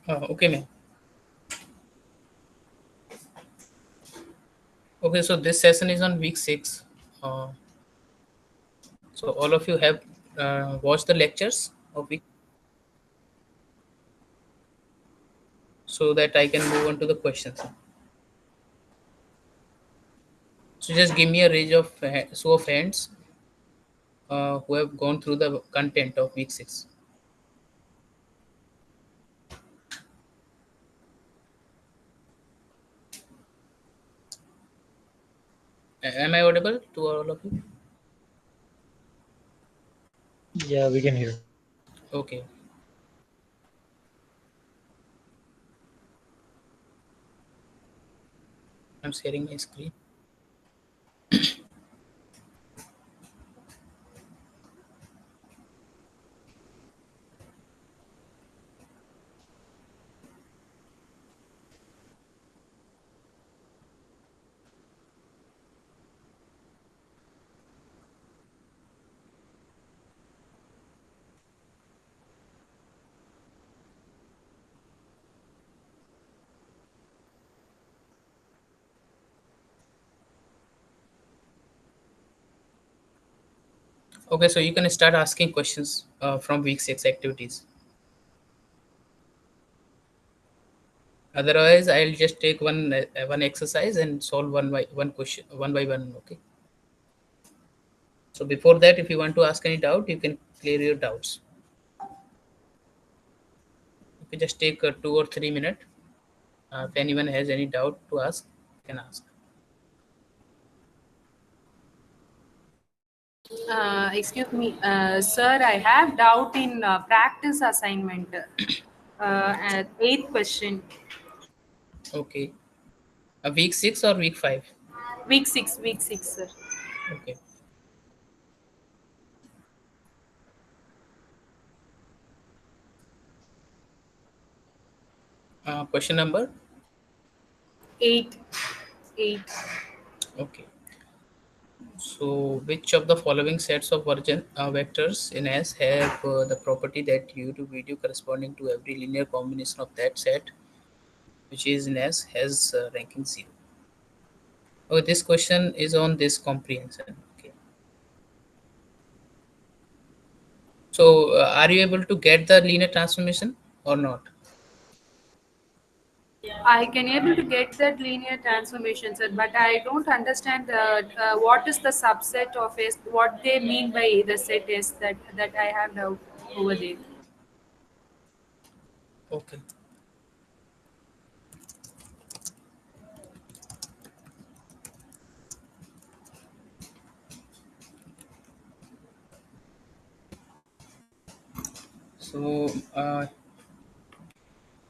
Okay, ma'am. Okay, so this session is on week 6. Uh, so all of you have watched the lectures of week, so that I can move on to the questions. So just give me a range of show of hands who have gone through the content of week 6. Am I audible to all of you? Yeah, we can hear. Okay, I'm sharing my screen. Okay, so you can start asking questions from week 6 activities. Otherwise, I'll just take one exercise and solve one question, one by one. Okay. So before that, if you want to ask any doubt, you can clear your doubts. You can just take 2 or 3 minutes. If anyone has any doubt to ask, you can ask. Excuse me, sir, I have doubt in practice assignment. At eighth question, Okay. Week 6 or week 5? week six, sir. Okay. Question number? Eight, eight. Okay. So, which of the following sets of vectors in S have the property that U to video corresponding to every linear combination of that set, which is in S, has ranking 0? Okay, this question is on this comprehension. Okay. So, are you able to get the linear transformation or not? I can able to get that linear transformation, sir, but I don't understand what is the subset of S. What they mean by the set S that I have doubt over there. Okay. So,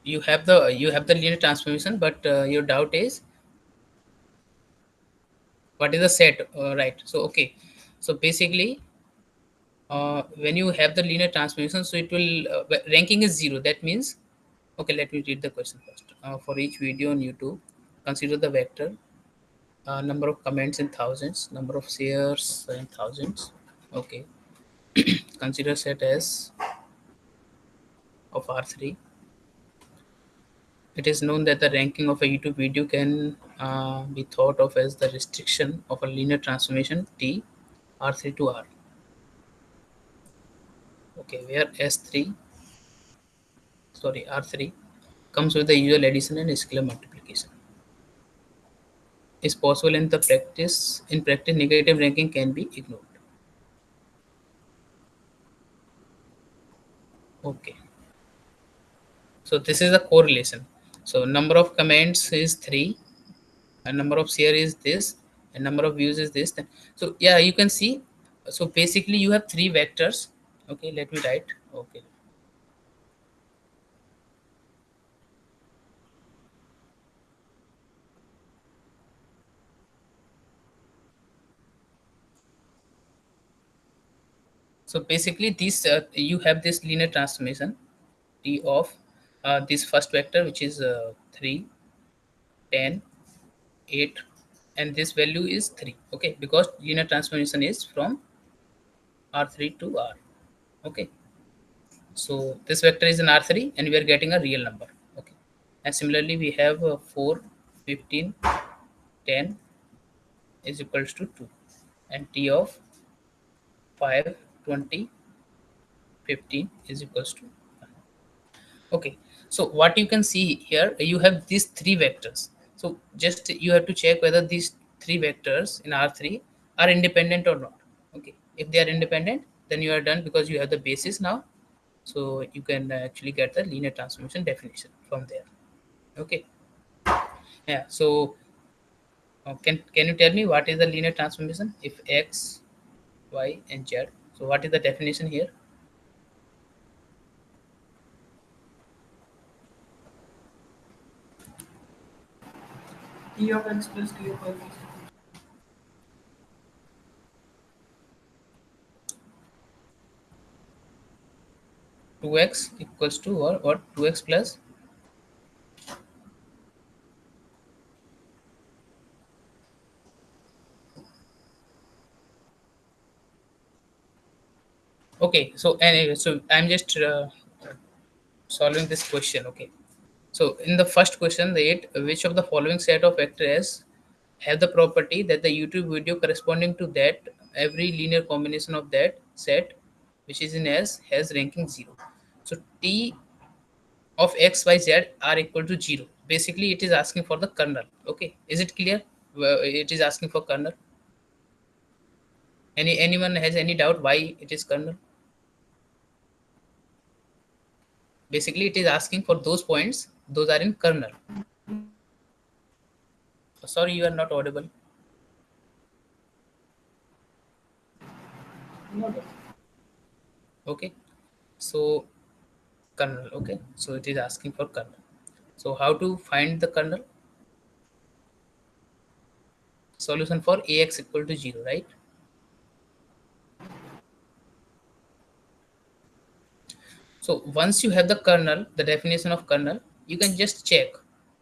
you have the linear transformation, but your doubt is what is the set, right? So okay, so basically when you have the linear transformation, so it will ranking is 0. That means, okay, let me read the question first. For each video on YouTube, consider the vector number of comments in thousands, number of shares in thousands. Okay. Consider set as of R3. It is known that the ranking of a YouTube video can be thought of as the restriction of a linear transformation T R3 to R. Okay, where R3 comes with the usual addition and scalar multiplication. Is possible in the practice. In practice, negative ranking can be ignored. Okay, so this is the correlation. So number of comments is 3, and number of share is this, and number of views is this. So yeah, you can see. So basically, you have 3 vectors. Okay, let me write. Okay. So basically, this you have this linear transformation T of this first vector, which is 3, 10, 8, and this value is 3. Okay, because linear transformation is from R3 to R. Okay, so this vector is in R3 and we are getting a real number. And similarly we have 4, 15, 10 is equals to 2, and t of 5, 20, 15 is equals to 1. Okay, so what you can see here, you have these three vectors. So just you have to check whether these three vectors in R3 are independent or not. Okay, if they are independent, then you are done because you have the basis now. So you can actually get the linear transformation definition from there. Okay, yeah. So can you tell me what is the linear transformation if x, y, and z? So what is the definition here? T of x plus T of y plus 2x equals to, or what, 2x plus. Okay, so anyway, so I'm just solving this question. Okay, so in the first question, which of the following set of vectors have the property that the YouTube video corresponding to that every linear combination of that set, which is in S, has ranking 0. So T of x, y, z are equal to 0. Basically, it is asking for the kernel. Okay, is it clear? Well, it is asking for kernel. Anyone has any doubt why it is kernel? Basically, it is asking for those points. Those are in kernel. Sorry, you are not audible. Okay, so kernel. Okay, so it is asking for kernel. So how to find the kernel? Solution for ax equal to 0, right? So once you have the kernel, the definition of kernel, you can just check,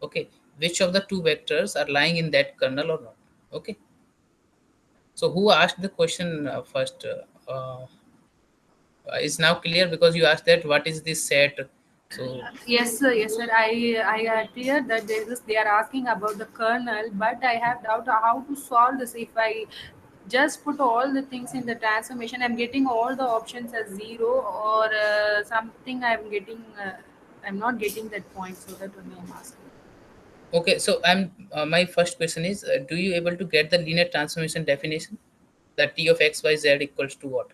okay, which of the two vectors are lying in that kernel or not. Okay, so who asked the question first? Is now clear because you asked that what is this set? So Yes, sir. Yes, sir. I are clear that they are asking about the kernel, but I have doubt how to solve this. If I just put all the things in the transformation, I'm getting all the options as zero or something. I'm not getting that point. So that only I'm asking. okay, so I'm my first question is, do you able to get the linear transformation definition? That t of x, y, z equals to what?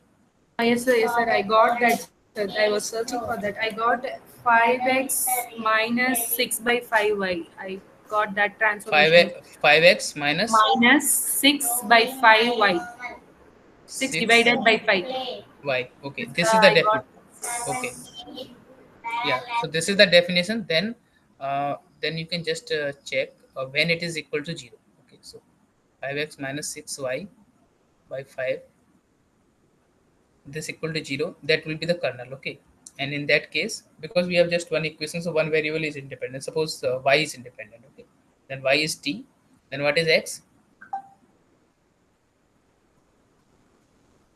Yes, sir. Yes, sir. I got that. Sir. I was searching for that. I got 5x minus 6 by 5y. I got that 5 transformation. 5x minus Minus 6 by 5y. 6 6 divided by 5. y. Okay, Yes, this is the I got. okay, yeah. So this is the definition. Then you can just check when it is equal to 0. Okay, so 5x minus 6y by 5, this equal to 0, that will be the kernel. Okay, and in that case, because we have just one equation, so one variable is independent. Suppose y is independent. Okay, then y is t. Then what is x?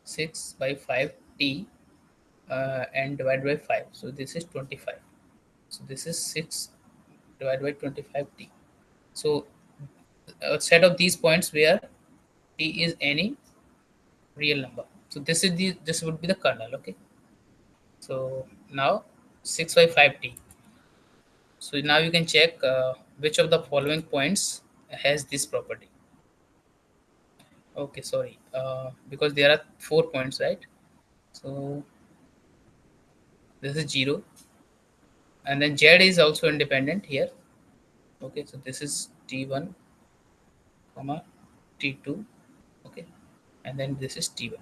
6 by 5 t, and divided by 5. So this is 25. So this is 6 divided by 25t. So a set of these points where t is any real number. So this would be the kernel. Okay. So now 6 by 5t. So now you can check which of the following points has this property. Okay, sorry, because there are 4 points, right? So this is 0, and then z is also independent here. Okay, so this is t1 comma t2. Okay, and then this is t1.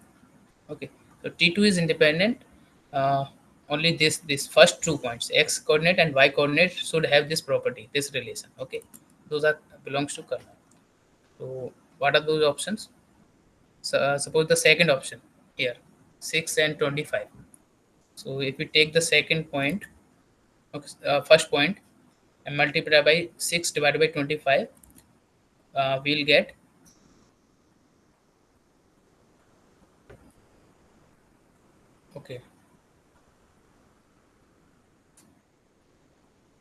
Okay, so t2 is independent. uh, Only this first 2 points, x coordinate and y coordinate, should have this property, this relation. Okay, those are belongs to kernel. So what are those options? So suppose the second option here, 6 and 25. So if we take the second point, okay, first point, and multiply by 6 divided by 25, we'll get, okay,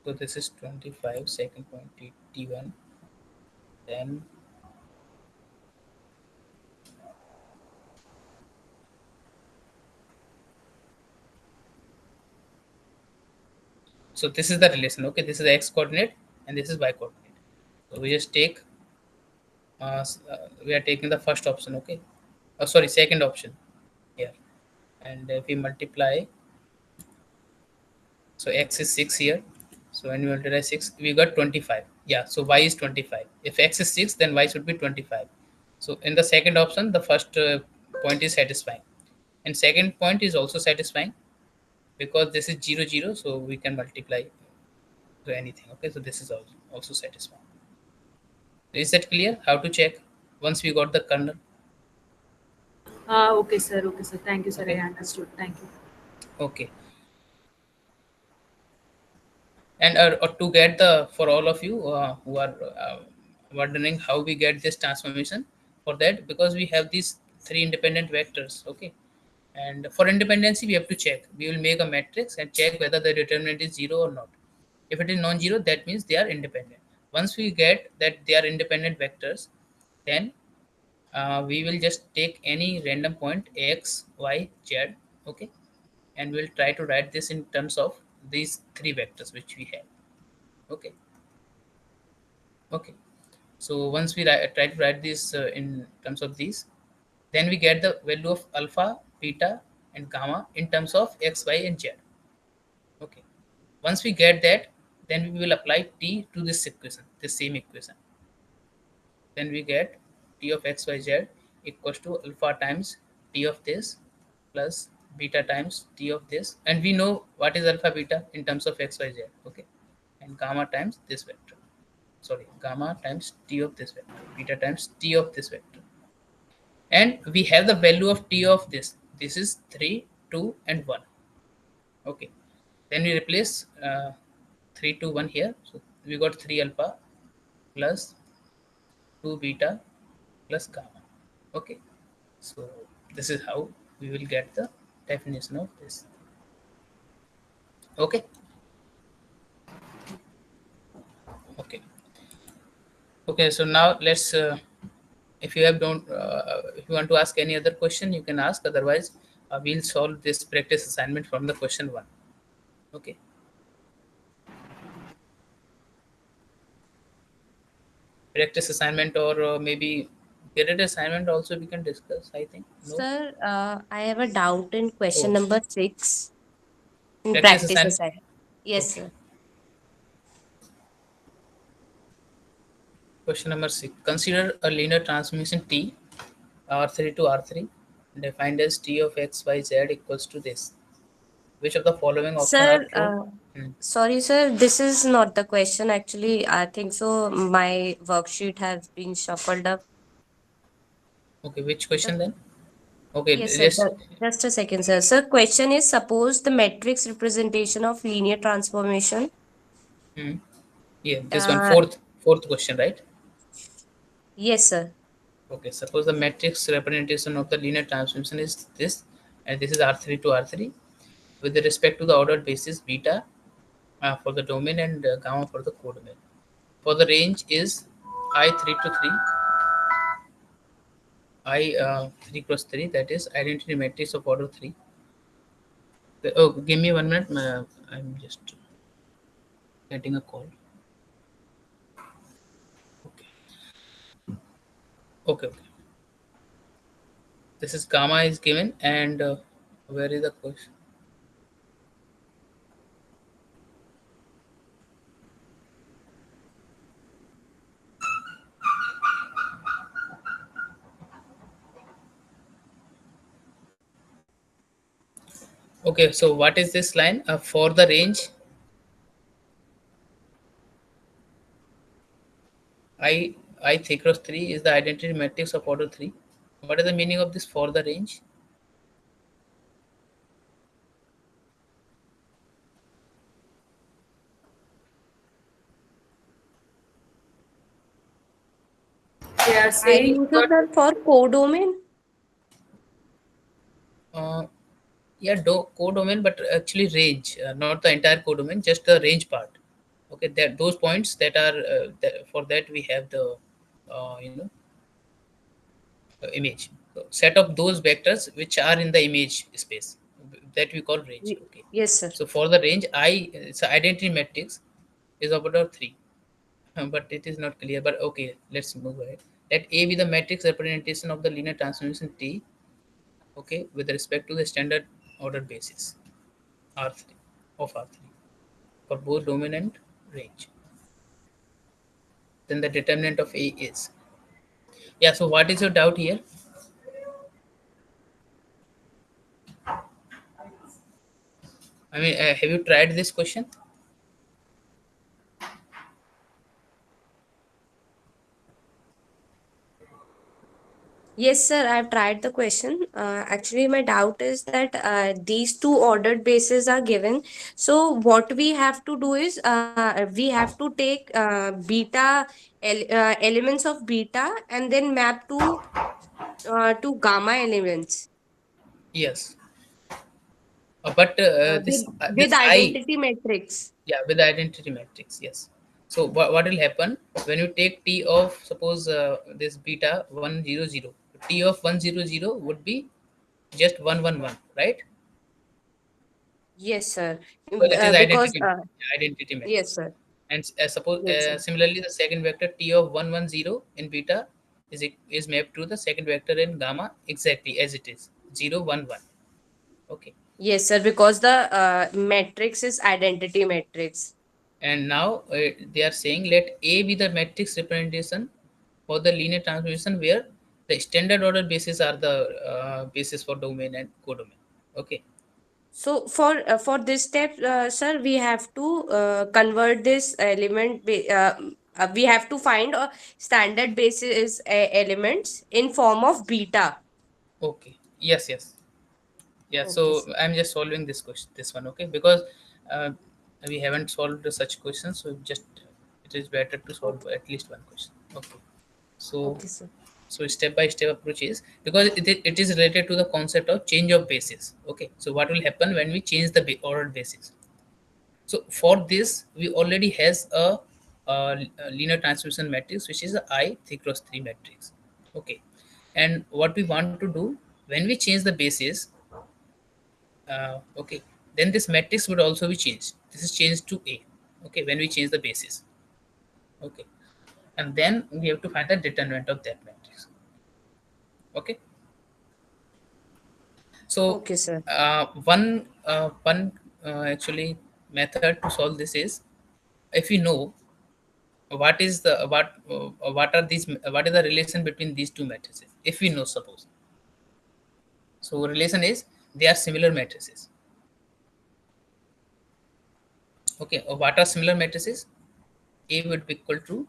So this is 25, second point T1, then so this is the relation. Okay, this is the x coordinate and this is y coordinate. So we just take we are taking the first option. Okay, sorry, second option here, and if we multiply, so x is 6 here. So when we multiply 6, we got 25. Yeah, so y is 25. If x is 6, then y should be 25. So in the second option, the first point is satisfying, and second point is also satisfying because this is 0 0, so we can multiply to anything. Okay, so this is also satisfying. Is that clear? How to check once we got the kernel? Okay, sir. Okay, sir. Thank you, sir. Okay. I understood. Thank you. Okay. And to get the, for all of you who are wondering how we get this transformation, for that, because we have these three independent vectors. Okay, and for independency we have to check. We will make a matrix and check whether the determinant is 0 or not. If it is non-zero, that means they are independent. Once we get that they are independent vectors, then we will just take any random point x, y, z. Okay, and we'll try to write this in terms of these three vectors which we have. Okay. Okay, so once we try to write this in terms of these, then we get the value of alpha, beta, and gamma in terms of x, y, and z. Okay, once we get that, then we will apply t to this equation, this same equation. Then we get t of x, y, z equals to alpha times t of this plus beta times t of this, and we know what is alpha beta in terms of x, y, z. Okay, and gamma times this vector. Sorry, gamma times t of this vector, beta times t of this vector, and we have the value of t of this. This is 3, 2, and 1. Okay, then we replace 3, 2, 1 here. So we got 3 alpha plus 2 beta plus gamma. Okay, so this is how we will get the definition of this. Okay. Okay. Okay, so now let's if you have don't if you want to ask any other question, you can ask. Otherwise we'll solve this practice assignment from the question 1. Okay, practice assignment, or maybe graded assignment also we can discuss, I think. No. Sir, I have a doubt in question Oh, number 6 in practice practice assignment. assignment. Yes, Okay, sir. question number 6. Consider a linear transformation T R3 to R3 defined as T of x, y, z equals to this. Which of the following option are Sir, true? Hmm. sorry, sir, this is not the question. Actually, I think so. My worksheet has been shuffled up. Okay, which The- question then? Okay, Yes, sir. just Just a second, sir. Sir, question is suppose the matrix representation of linear transformation. hmm. Yeah, this one, Uh, fourth question, right? yes, sir. Okay, suppose the matrix representation of the linear transformation is this, and this is R3 to R3 with respect to the ordered basis beta for the domain and gamma for the codomain. For the range is I3 to 3, I 3 cross 3, that is identity matrix of order 3. Oh, give me 1 minute. I'm just getting a call. Okay, okay, okay. This is gamma is given, and where is the question? Okay, so what is this line? For the range I 3 cross 3 is the identity matrix of order 3. What is the meaning of this for the range? They are I saying think so, sir, for codomain. Uh, yeah, codomain, but actually range, not the entire codomain, just the range part. Okay, that those points that are for that we have the you know image. So set of those vectors which are in the image space, that we call range. Okay, Yes, sir. so for the range I, so identity matrix is of order 3. But it is not clear, but okay, let's move ahead. Let A be the matrix representation of the linear transformation T, okay, with respect to the standard order basis R3 of R3 for both domain and range. Then the determinant of A is, yeah. So what is your doubt here? I mean, have you tried this question? Yes, sir, I've tried the question. Actually, my doubt is that these two ordered bases are given. So, what we have to do is we have to take elements of beta and then map to gamma elements Yes. But with this I, identity matrix. yeah, with the identity matrix, yes. So what will happen when you take T of, suppose this beta 100, T of 100 would be just 111, right? Yes, sir. Well, it is Because identity yes, matrix. sir. And suppose Yes, sir. similarly the second vector T of 110 in beta is mapped to the second vector in gamma exactly as it is 011. Okay. Yes, sir. Because the matrix is identity matrix. And now they are saying let A be the matrix representation for the linear transformation where the standard order bases are the basis for domain and codomain. Okay. So for this step, sir, we have to convert this element. We have to find a standard basis elements in form of beta. Okay. Yes. Yes. Yeah. Okay, So sir. I'm just solving this question, this one. Okay, because uh, we haven't solved such questions, so just it is better to solve Okay, at least one question. Okay. So okay, sir. so step by step approach is because it is related to the concept of change of basis. Okay, so what will happen when we change the ordered basis? So for this we already has a linear transformation matrix which is a I 3 cross 3 matrix. Okay, and what we want to do when we change the basis, okay, then this matrix would also be changed. This is changed to A. Okay, when we change the basis. Okay, and then we have to find the determinant of that matrix. Okay. So Okay, sir. one actually method to solve this is, if we know what is the what are these, what is the relation between these two matrices, if we know, suppose, so relation is they are similar matrices. Okay, what are similar matrices? A would be equal to,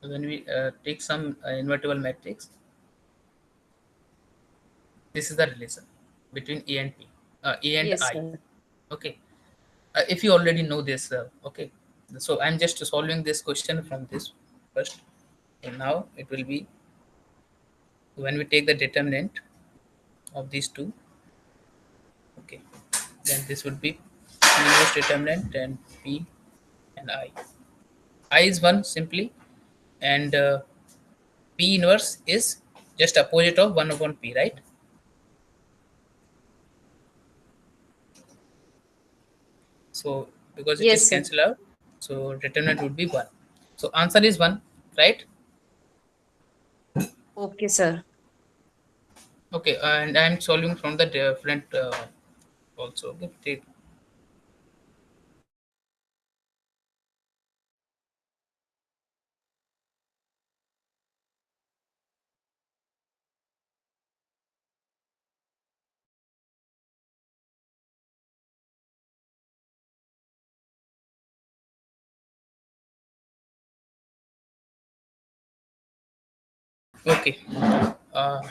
when we take some invertible matrix, this is the relation between A and P, A and Yes, I. sir. Okay, if you already know this, okay, so I'm just solving this question from this first, and now it will be when we take the determinant of these two. Okay, then this would be P inverse determinant and P and I is one simply, and P inverse is just opposite of 1 upon P, right? So because it is Yes, sir. cancelled out, so determinant would be 1. So answer is 1, right? Okay, sir. Okay, and I'm solving from the different also. Okay, okay. Uh,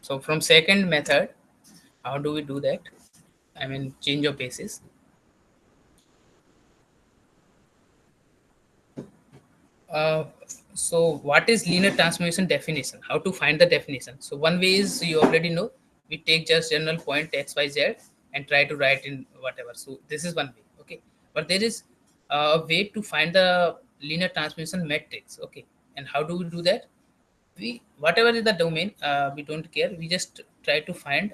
so from second method, how do we do that? I mean, change of basis. Uh, so what is linear transformation definition? How to find the definition? So one way is, you already know, we take just general point x y z and try to write in whatever. So this is one way. Okay, but there is a way to find the linear transformation matrix. Okay, and how do we do that? We, whatever is the domain, we don't care, we just try to find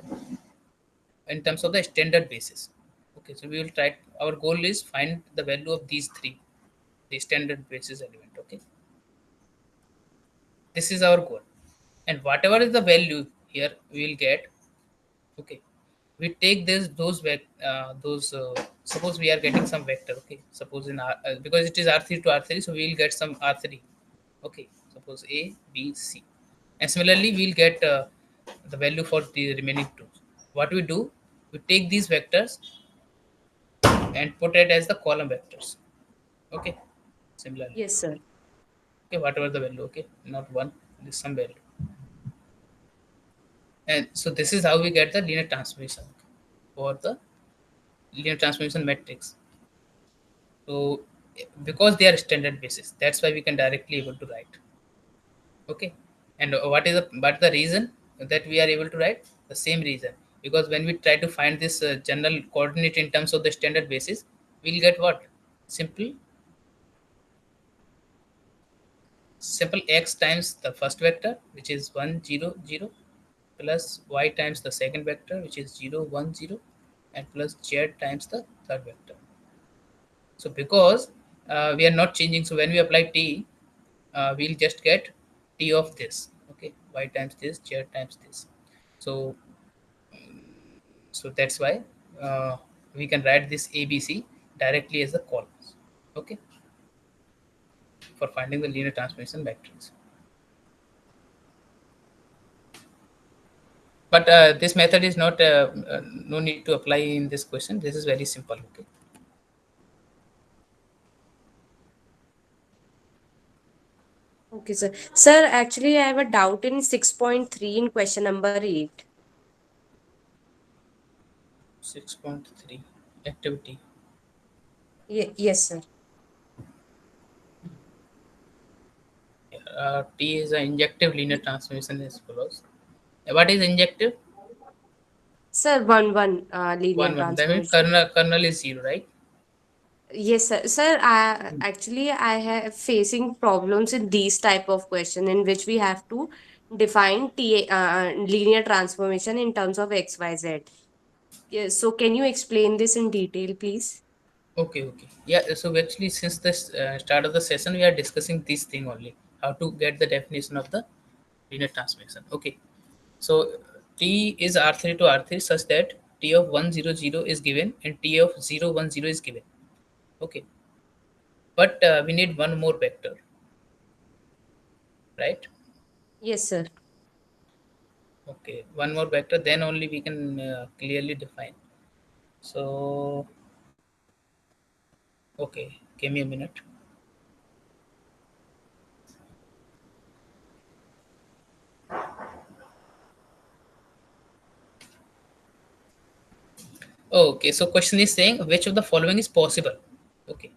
in terms of the standard basis. Okay, so we will try, our goal is find the value of these three, the standard basis element. Okay, this is our goal, and whatever is the value here we will get. Okay, we take this those suppose we are getting some vector. Okay, suppose in R, because it is R3 to R3, so we will get some R3. Okay, suppose A, B, C, and similarly we'll get the value for the remaining two. What we do, we take these vectors and put it as the column vectors. Okay, similarly. Yes, sir. Okay, whatever the value. Okay, not one, this some value. And so this is how we get the linear transformation for the linear transformation matrix. So because they are standard basis, that's why we can directly able to write. Okay, and what the reason that we are able to write? The same reason, because when we try to find this general coordinate in terms of the standard basis, we'll get what? Simple x times the first vector, which is 1 0 0, plus y times the second vector, which is 0 1 0, and plus z times the third vector. So because we are not changing, so when we apply t, we'll just get t of this. Okay, y times this, z times this. So that's why we can write this ABC directly as the columns. Okay, for finding the linear transformation matrix. But this method is not no need to apply in this question. This is very simple. Okay. Okay, sir. Sir, actually, I have a doubt in 6.3 in question number 8. 6.3 activity. Yes, sir. T is an injective linear transformation as follows. What is injective? Sir, 1 linear 1 1. That means transformation. kernel is 0, right? Yes, sir. Sir, I have facing problems in these type of question in which we have to define linear transformation in terms of x, y, z. Yes. So can you explain this in detail, please? Okay, okay. Yeah, so actually, since the start of the session, we are discussing this thing only, how to get the definition of the linear transformation. Okay, so T is R3 to R3 such that T of 100 is given and T of 010 is given. Okay, but we need one more vector, right? Yes, sir. Okay, one more vector, then only we can clearly define. So, okay, give me a minute. Okay, so question is saying which of the following is possible. Okay,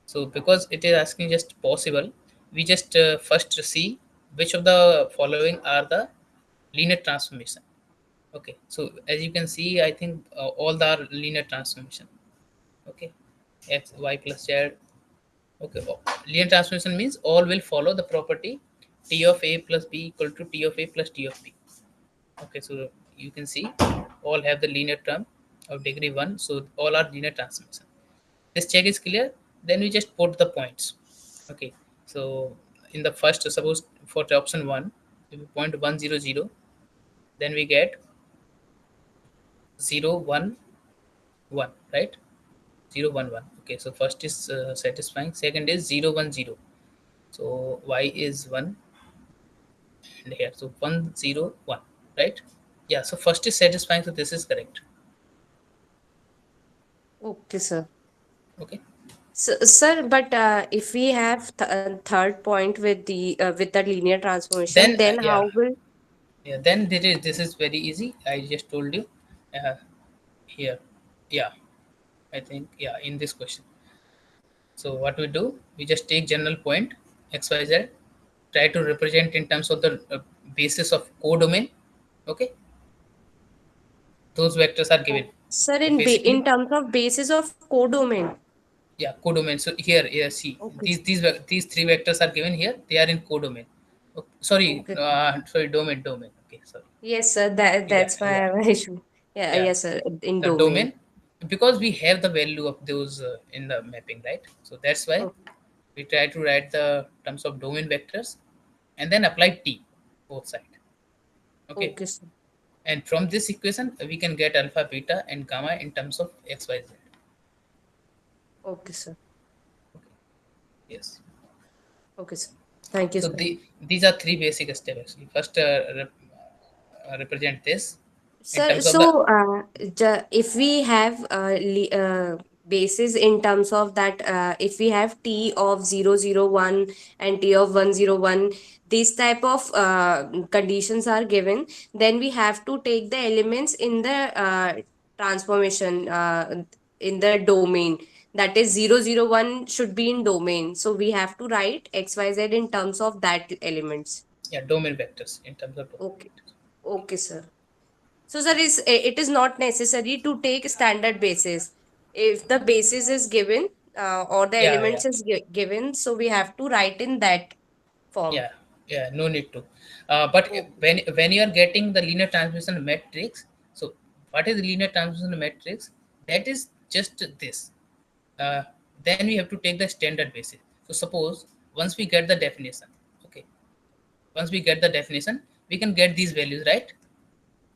so because it is asking just possible, we just first see which of the following are the linear transformation. Okay, so as you can see, I think all the are linear transformation. Okay, x y plus z. Okay, linear transformation means all will follow the property t of a plus b equal to t of a plus t of b. Okay, so you can see all have the linear term of degree 1, so all are linear transformation. This check is clear, then we just put the points. Okay, so in the first, suppose for the option 1, if we point 100, then we get 011, right? 011. Okay, so first is satisfying, second is 010, so y is 1, and here so 101, right? Yeah, so first is satisfying, so this is correct. Okay, sir. Okay, So, sir, but if we have third point with the linear transformation, then then how will? yeah, then this is very easy. I just told you uh, here. Yeah, I think, yeah, in this question. So what we do, we just take general point xyz, try to represent in terms of the basis of codomain. Okay, those vectors are given. Sir, So basically, in terms of basis of codomain. Yeah, codomain. So here, see, Okay. these three vectors are given here. They are in codomain. Sorry, Okay. sorry, domain. Okay, sorry. Yes, sir. Yeah, That's yeah, my issue. Yeah, yeah. yes, sir. In The domain. domain, because we have the value of those in the mapping, right? So that's why Oh, we try to write the terms of domain vectors and then apply t both side. Okay, okay, sir. and from this equation we can get alpha, beta, and gamma in terms of x, y, z. Okay, sir. Yes. Okay, sir. Thank you, So sir. these are three basic steps actually. First, represent this in Sir, terms of the. so if we have basis in terms of that, if we have t of 001 and t of 101, these type of conditions are given, then we have to take the elements in the transformation in the domain. That is 001 should be in domain. So we have to write xyz in terms of that elements. Yeah, domain vectors in terms of domain Okay. vectors. Okay, sir. So, sir, it is not necessary to take standard basis. If the basis is given or the Yeah, yeah, elements is given, so we have to write in that form. yeah, yeah. No need to. But Okay. when you are getting the linear transmission matrix, so what is the linear transmission matrix? That is just this. Uh, then we have to take the standard basis. So suppose once we get the definition, okay. Once we get the definition, we can get these values, right?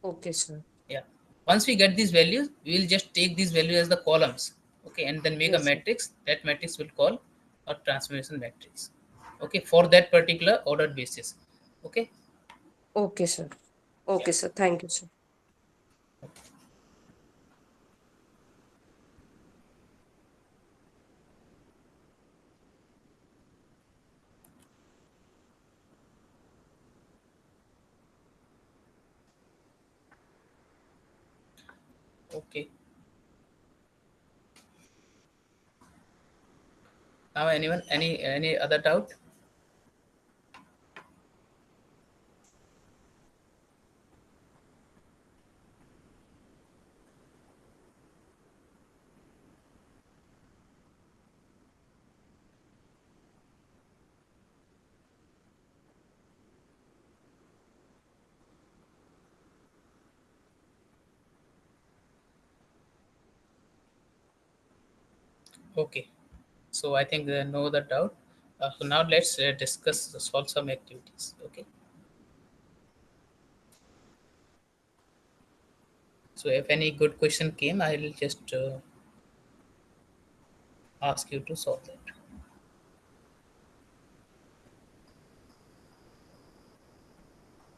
Okay, sir. Yeah. Once we get these values, we will just take these values as the columns, okay, and then make a Yes, sir. matrix. That matrix will call a transformation matrix, okay, for that particular ordered basis, okay. Okay, sir. Yeah. Okay, sir. Thank you, sir. Okay. Now, anyone, any other doubt? Okay. So I think there are no other doubt. So now let's discuss solve some activities. Okay. So if any good question came, I will just ask you to solve that.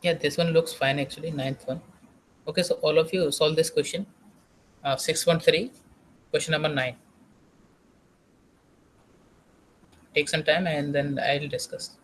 Yeah, this one looks fine actually, ninth one. Okay, so all of you solve this question. 613, question number 9. Take some time and then I'll discuss.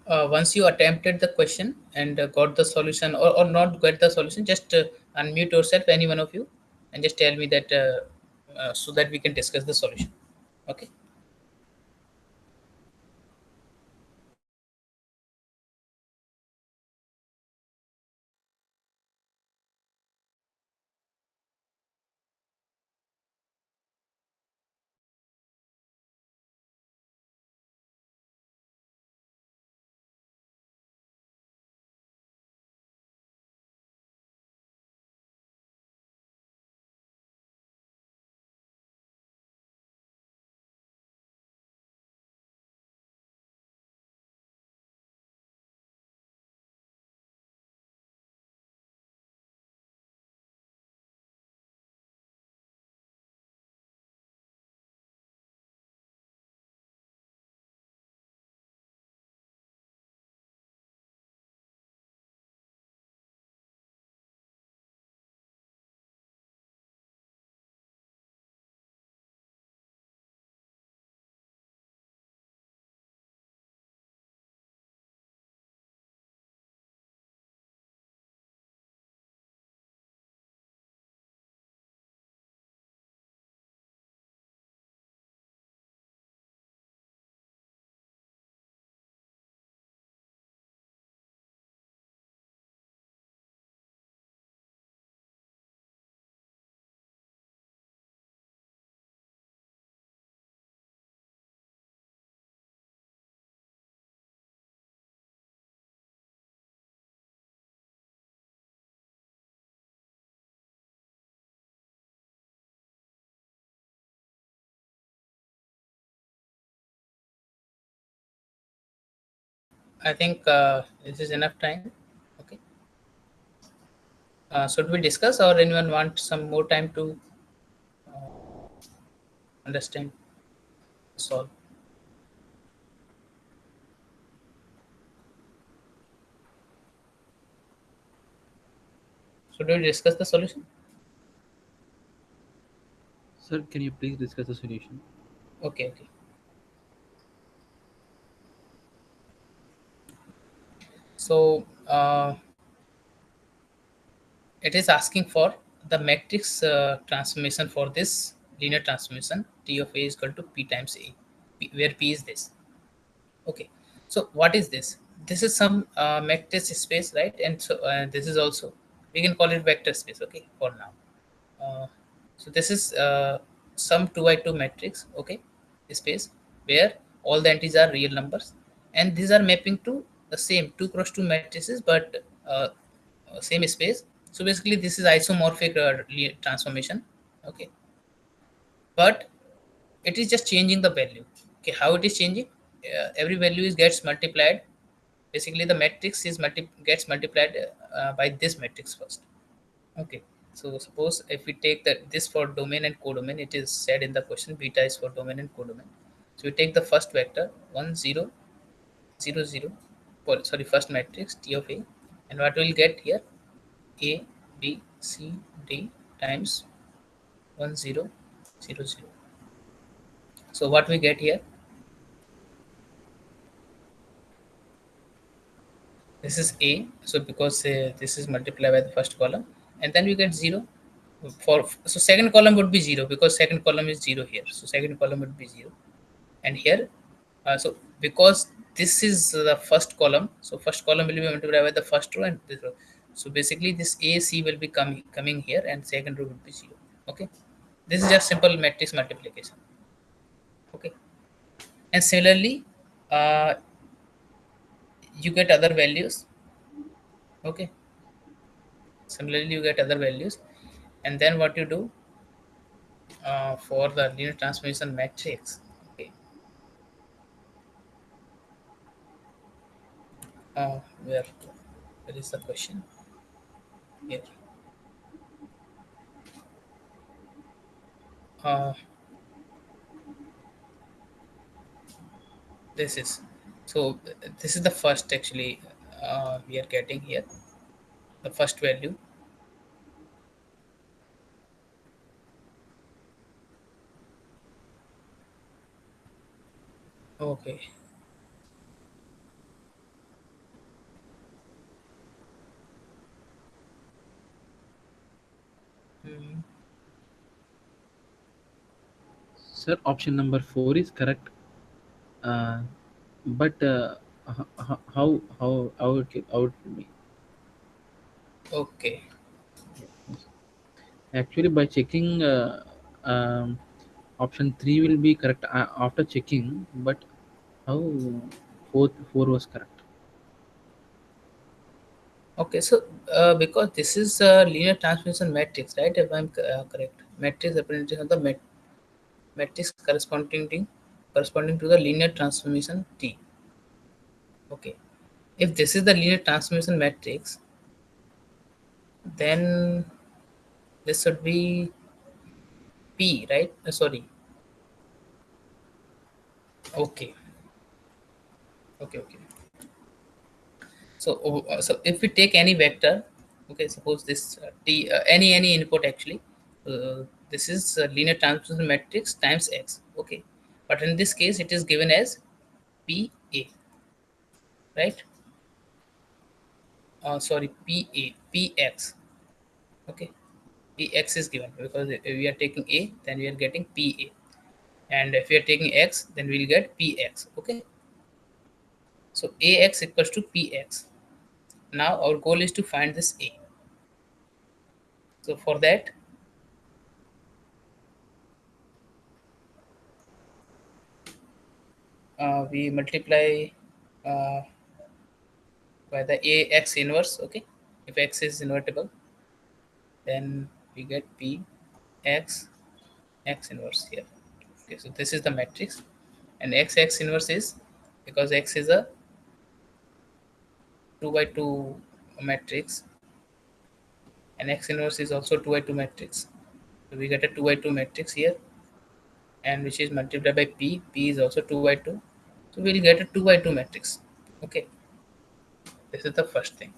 Once you attempted the question and got the solution, or not get the solution, just unmute yourself, any one of you, and just tell me that so that we can discuss the solution. Okay. I think this is enough time. Okay. Should we discuss, or anyone want some more time to understand, solve? Should we discuss the solution? Sir, can you please discuss the solution? Okay, okay. So it is asking for the matrix transformation for this linear transformation T of A is equal to P times A, where P is this. Okay. So what is this? This is some matrix space, right? And so this is also, we can call it vector space. Okay, for now. Uh, so this is some 2 by 2 matrix, okay, space where all the entities are real numbers, and these are mapping to the same 2 cross 2 matrices, but same space. So basically, this is isomorphic transformation, okay, but it is just changing the value. Okay, how it is changing? Every value is gets multiplied. Basically, the matrix is gets multiplied by this matrix first. Okay, so suppose if we take that this for domain and codomain, it is said in the question beta is for domain and codomain. So we take the first vector 1 0 0 0, sorry, first matrix T of A, and what we'll get here A B C D times 1 0 0 0. So what we get here, this is A, so because this is multiplied by the first column, and then we get 0 for, so second column would be 0 because second column is 0 here, so second column would be 0, and here so because this is the first column, so first column will be multiplied by the first row and this row. So basically this A C will be coming here, and second row would be 0. Okay, this is just simple matrix multiplication. Okay, and similarly uh, you get other values. Okay, similarly you get other values, and then what you do for the linear transformation matrix. Okay, uh, where where is the question here? uh, this is, so this is the first actually we are getting here, the first value. Okay. Hmm. Sir, option number 4 is correct. Uh, but how it will be? Okay. Yes. Actually, by checking, um, option 3 will be correct after checking. But how four was correct? Okay, so because this is a linear transformation matrix, right? If I'm correct, matrix representation of the matrix corresponding to the linear transformation T. Okay, if this is the linear transformation matrix, then this should be P, right? Sorry. Okay, okay. So if we take any vector, okay, suppose this T, any input actually, this is a linear transformation matrix times X. Okay, but in this case, it is given as PA, right? Sorry, PX. Okay, PX is given because if we are taking A, then we are getting PA, and if we are taking X, then we'll get PX. Okay, so AX equals to PX. Now our goal is to find this A. So for that, we multiply uh, by the AX inverse. Okay, if X is invertible, then we get P X X inverse here. Okay, so this is the matrix, and X inverse is because X is a 2 by 2 matrix, and X inverse is also 2 by 2 matrix. So we get a 2 by 2 matrix here, and which is multiplied by P. P is also 2 by 2. So we'll get a 2 by 2 matrix. Okay, this is the first thing.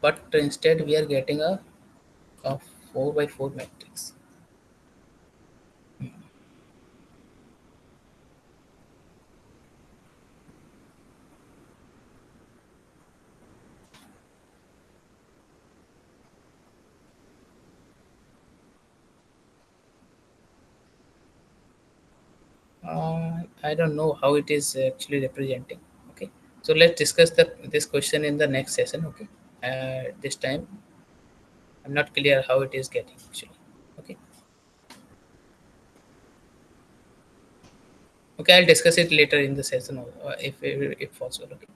But instead we are getting a 4 by 4 matrix. I don't know how it is actually representing. Okay, so let's discuss this question in the next session. Okay, this time I'm not clear how it is getting actually. Okay, okay, I'll discuss it later in the session if possible. Okay,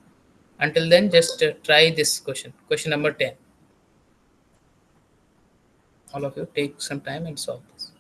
until then, just try this question. Question number 10. All of you take some time and solve this.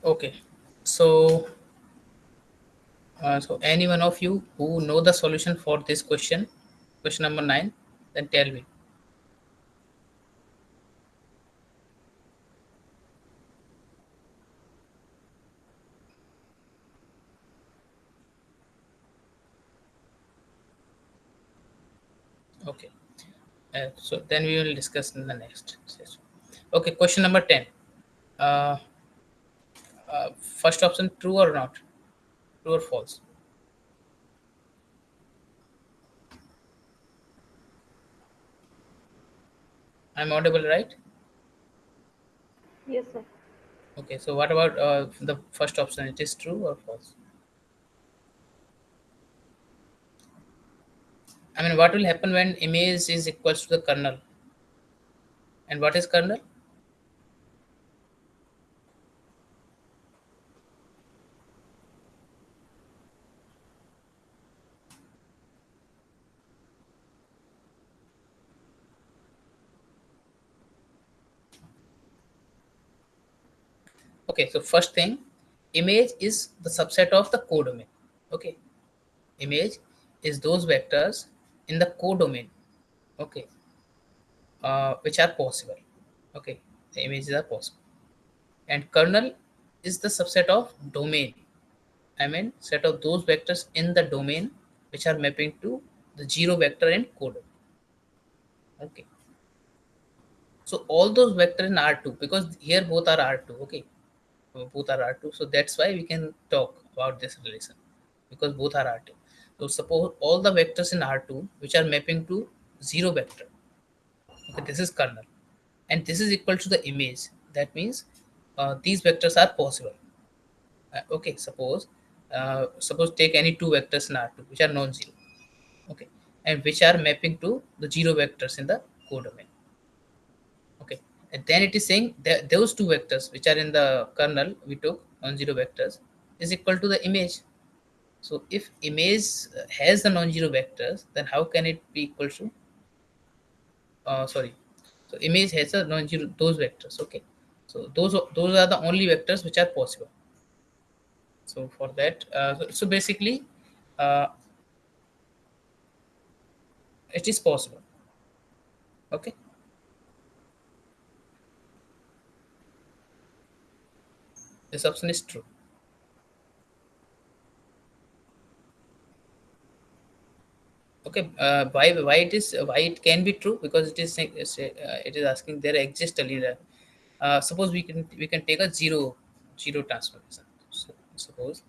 Okay. So, so any one of you who know the solution for this question, question number 9, then tell me. Okay. So then we will discuss in the next session. Okay. Question number 10. Uh, First option, true or not? True or false? I'm audible, right? Yes, sir. Okay. So what about the first option? It is true or false? I mean, what will happen when image is equals to the kernel? And what is kernel? Okay, so first thing, image is the subset of the codomain. Okay, image is those vectors in the codomain. Okay, which are possible. Okay, the images are possible. And kernel is the subset of domain. I mean, set of those vectors in the domain which are mapping to the zero vector in codomain. Okay, so all those vectors in R2, because here both are R2. Okay, both are R2, so that's why we can talk about this relation, because both are R2. So suppose all the vectors in R2 which are mapping to zero vector. Okay, this is kernel, and this is equal to the image. That means these vectors are possible. Okay, suppose take any two vectors in R2 which are non-zero. Okay, and which are mapping to the zero vectors in the codomain. Okay, and then it is saying that those two vectors which are in the kernel we took non-zero vectors is equal to the image. So if image has the non-zero vectors, then how can it be equal to sorry, so image has a non-zero those vectors. Okay, so those are the only vectors which are possible. So for that, so basically uh, it is possible. Okay, this option is true. Okay, why it can be true, because it is it is asking there exists a linear. Suppose we can take a zero transformation. So suppose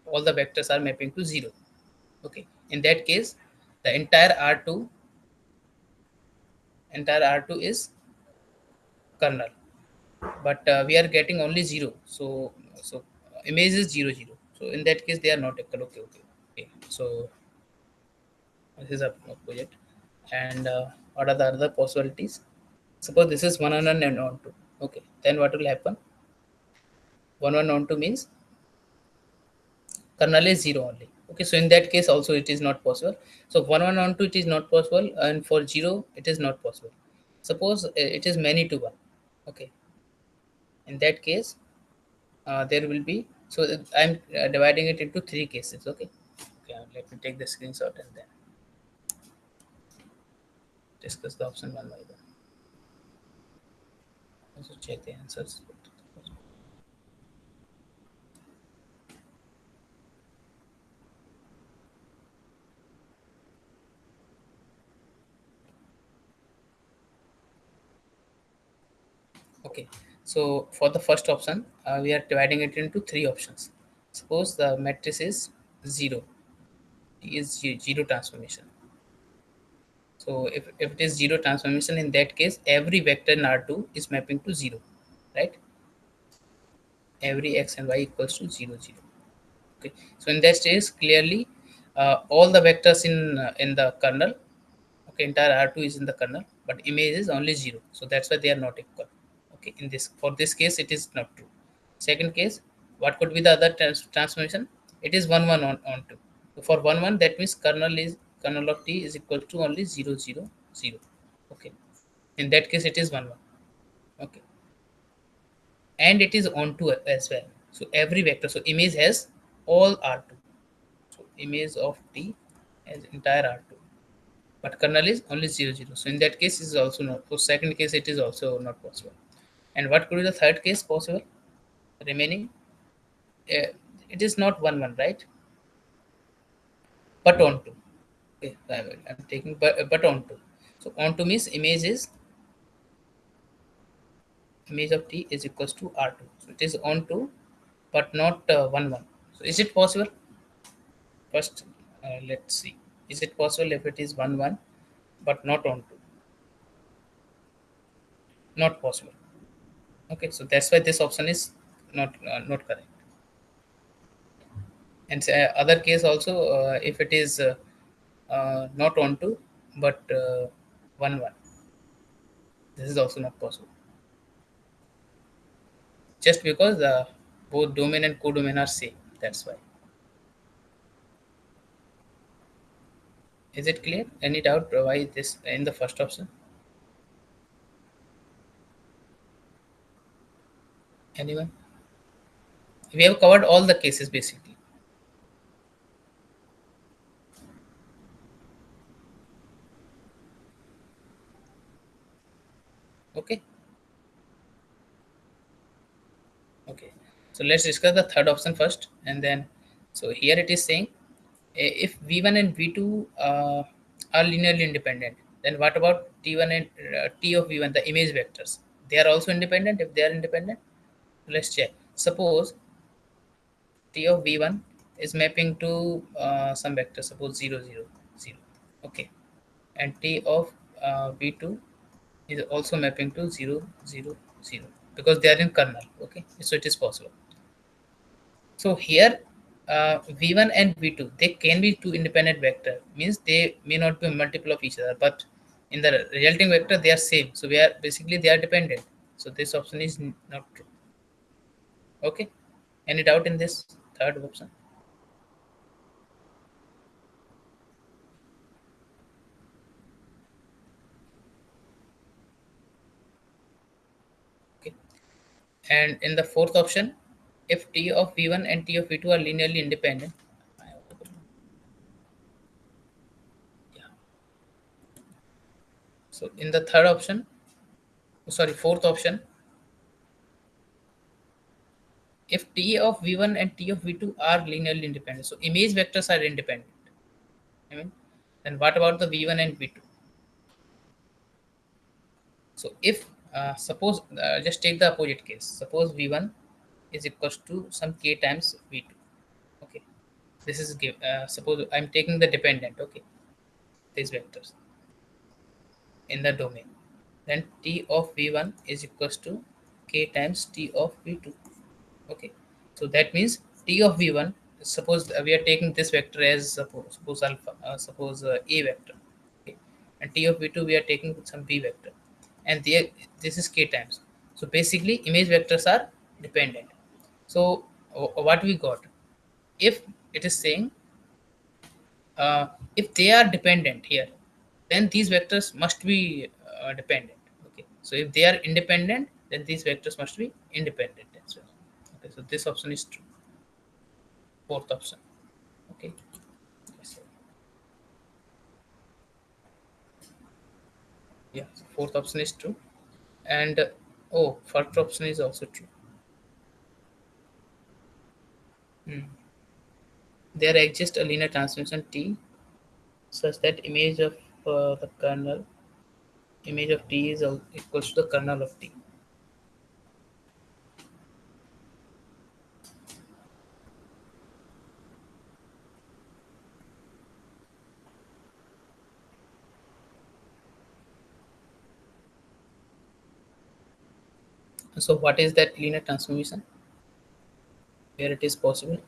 all the vectors are mapping to zero. Okay, in that case the entire R2 is kernel, but we are getting only zero. So image is zero zero. So in that case they are not equal. Okay, okay, okay. So this is a project. And what are the other possibilities? Suppose this is 1 and on 2. Okay, then what will happen? 1 on 2 means kernel is 0 only. Okay, so in that case also it is not possible. So 1 on 2 it is not possible, and for 0 it is not possible. Suppose it is many to 1. Okay, in that case there will be, so I'm dividing it into three cases. Okay, okay, let me take the screenshot and then discuss the option one by one. Also check the answers. Okay, so for the first option, we are dividing it into three options. Suppose the matrix is 0, T is zero transformation. So if it is zero transformation, in that case, every vector in R2 is mapping to 0, right? Every x and y equals to 0, 0. Okay, so in that case, clearly all the vectors in the kernel, okay, entire R2 is in the kernel, but image is only 0. So that's why they are not equal. Okay, in this, for this case it is not true. Second case, what could be the other transformation? It is 1 1 on 2. So for 1 1, that means kernel of T is equal to only 0 0 0. Okay, in that case it is 1 1. Okay, and it is on 2 as well. So every vector, so image has all R2. So image of T has entire R2, but kernel is only 0, 0. So in that case, is also not. For second case, it is also not possible. And what could be the third case possible? Remaining, it is not 1, 1, right? But onto. Okay, I'm taking but onto. So onto means image of T is equals to R2. So it is onto, but not 1, 1. So is it possible? First, let's see. Is it possible if it is 1, 1, but not onto? Not possible. Okay, so that's why this option is not correct. And other case also, if it is not onto, but 1, 1, this is also not possible. Just because both domain and codomain are same. That's why. Is it clear? Any doubt why this in the first option? Anyone? We have covered all the cases basically. Okay. Okay. So let's discuss the third option first, and then so here it is saying if V1 and V2 are linearly independent, then what about T1 and T of V1, the image vectors? They are also independent. If they are independent, let's check. Suppose T of V1 is mapping to some vector, suppose 0, 0, 0. Okay. And T of V2 is also mapping to 0, 0, 0 because they are in kernel. Okay. So it is possible. So here V1 and V2, they can be two independent vector, means they may not be multiple of each other, but in the resulting vector they are same. So we are basically they are dependent. So this option is not true. Okay. Any doubt in this third option? Okay. And in the fourth option, if T of V1 and T of V2 are linearly independent, yeah. So in the third option, sorry, fourth option, if T of V1 and T of V2 are linearly independent, so image vectors are independent. I mean, then what about the V1 and V2? So if suppose just take the opposite case. Suppose V1 is equals to some k times V2. Okay, this is give. Suppose I'm taking the dependent. Okay, these vectors in the domain. Then T of V1 is equals to k times T of V2. Okay, so that means T of V1. Suppose we are taking this vector as suppose alpha. Suppose a vector. Okay, and T of V2 we are taking some b vector, and there this is k times. So basically image vectors are dependent. So what we got, if it is saying if they are dependent here, then these vectors must be dependent. Okay, so if they are independent, then these vectors must be independent as well. Okay, so this option is true. Fourth option. Okay. Yes, sir. Yeah, so fourth option is true. And oh, first option is also true. Hmm. There exists a linear transformation T such that the kernel image of T is equals to the kernel of T. So what is that linear transformation where it is possible?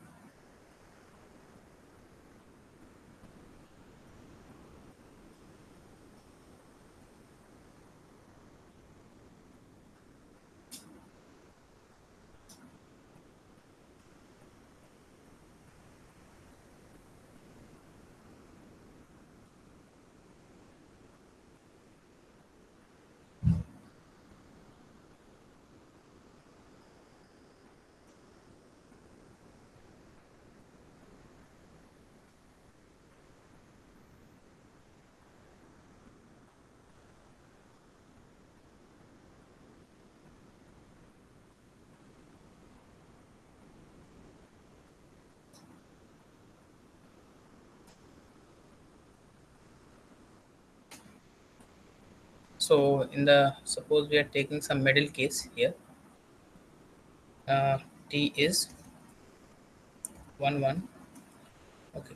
So in the, suppose we are taking some middle case here. T is 1 1. Okay,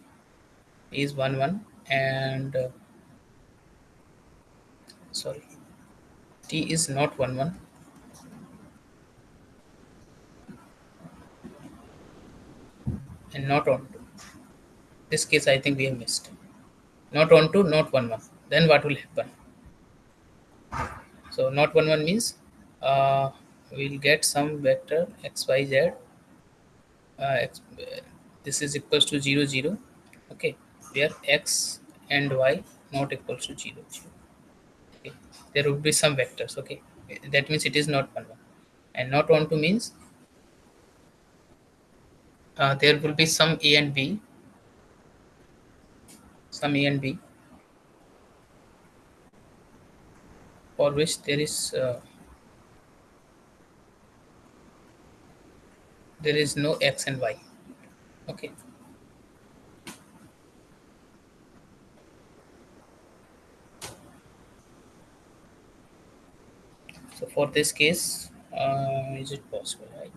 T is 1 1, and sorry, T is not 1 1. And not on 2. This case I think we have missed. Not on 2, not 1 1. Then what will happen? So not 1 1 means we'll get some vector xyz. This is equals to 0 0. Okay, where x and y not equals to 0 0. Okay, there would be some vectors. Okay, that means it is not 1 1. And not on 2 means there will be some a and b, for which there is no x and y. Okay, so for this case, is it possible, right?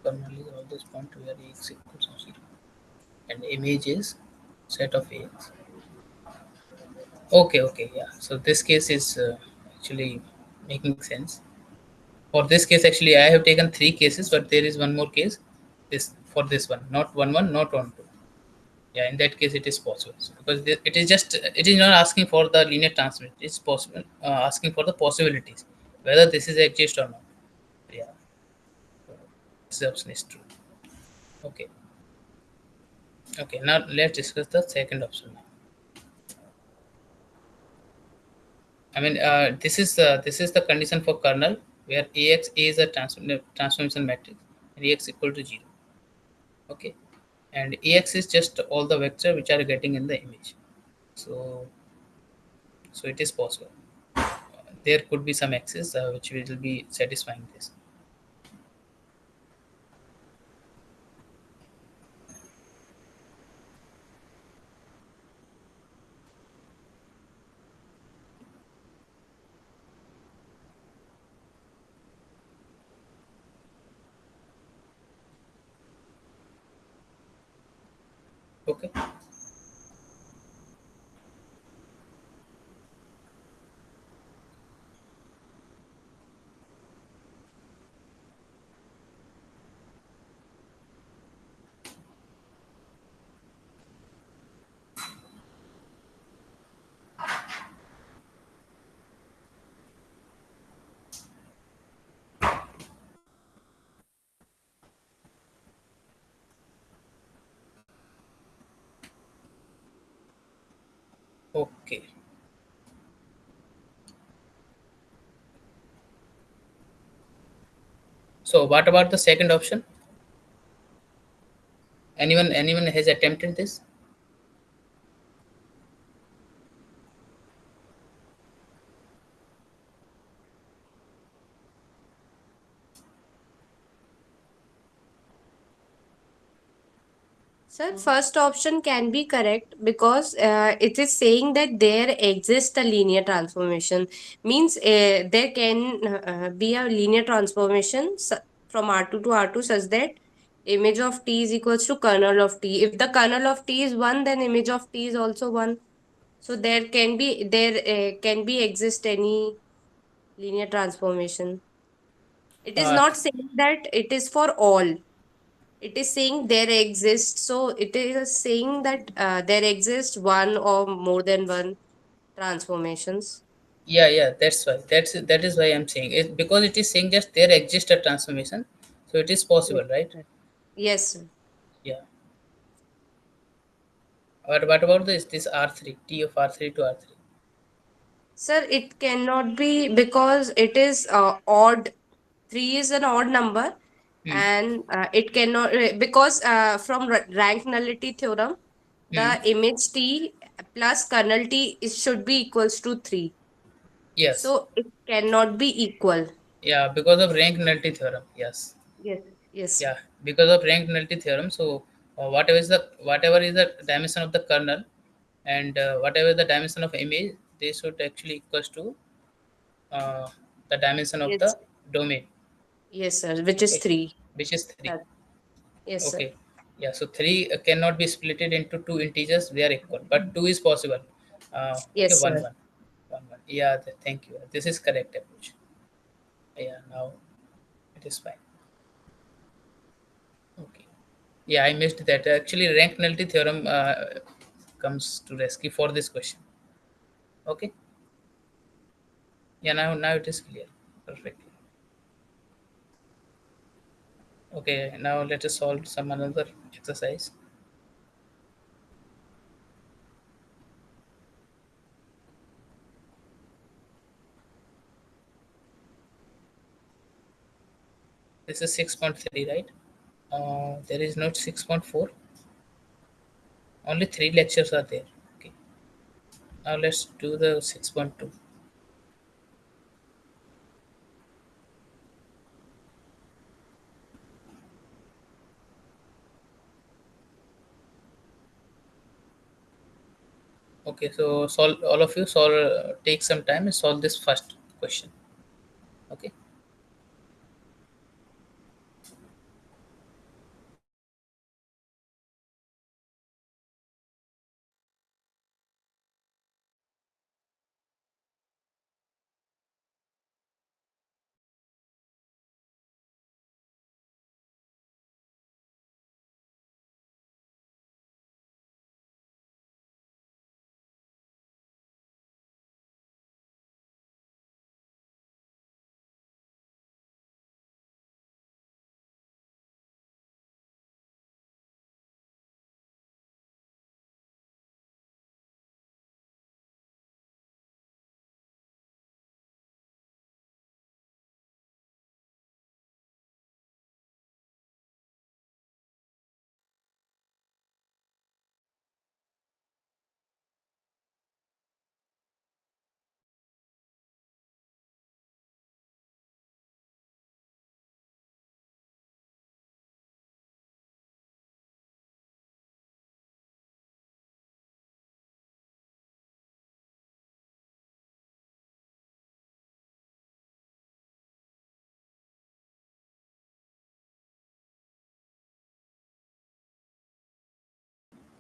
Kernel is always point where x equals to 0, and image is set of ax. Okay, yeah. So this case is actually making sense. For this case, actually, I have taken 3 cases, but there is one more case. This for this one, not 1 1, not on 2. Yeah, in that case, it is possible. So because it is not asking for the linear transformation. It's possible asking for the possibilities, whether this is exist or not. Yeah, this option is true. Okay. Okay, now let's discuss the second option. I mean, this is the condition for kernel where ax is a transformation matrix and ax equal to 0. Okay, and ax is just all the vector which are getting in the image. So it is possible. There could be some x's which will be satisfying this. Okay. Okay. So what about the second option? Anyone has attempted this? Sir, first option can be correct because it is saying that there exists a linear transformation. Means there can be a linear transformation from R2 to R2 such that image of T is equals to kernel of T. If the kernel of T is 1, then image of T is also 1. So there can be exist any linear transformation. It is Uh, not saying that it is for all. It is saying there exists. So it is saying that there exists one or more than one transformations. yeah, that is why I'm saying it, because it is saying just there exists a transformation, so it is Yes, possible, right? sir. Yes, sir. Yeah. What about this R3, T of R3 to R3? Sir, it cannot be because it is odd. 3 is an odd number, Hmm. and it cannot because from rank nullity theorem, the image T plus kernel T should be equals to 3. Yes. So it cannot be equal. Yeah, because of rank nullity theorem. Yes. Yes. Yes, sir. Yeah, because of rank nullity theorem. So whatever is the dimension of the kernel, and whatever the dimension of image, they should actually equals to uh, the dimension of Yes. the domain. Yes, sir. Which is Okay, 3. which is 3. That, yes, sir. Okay. Yeah, so 3 cannot be split into two integers. They are equal, but 2 is possible. Okay, Yes, 1 sir. 1 1 1. Yeah, thank you. This is correct approach. Yeah, now it is fine. Okay. Yeah, I missed that. Actually, rank nullity theorem comes to rescue for this question. Okay. Yeah, now it is clear. Perfect. Okay, now let us solve some another exercise. This is 6.3, right? There is not 6.4. Only 3 lectures are there. Okay. Now let's do the 6.2. Okay, so solve all of you solve take some time and solve this first question. Okay.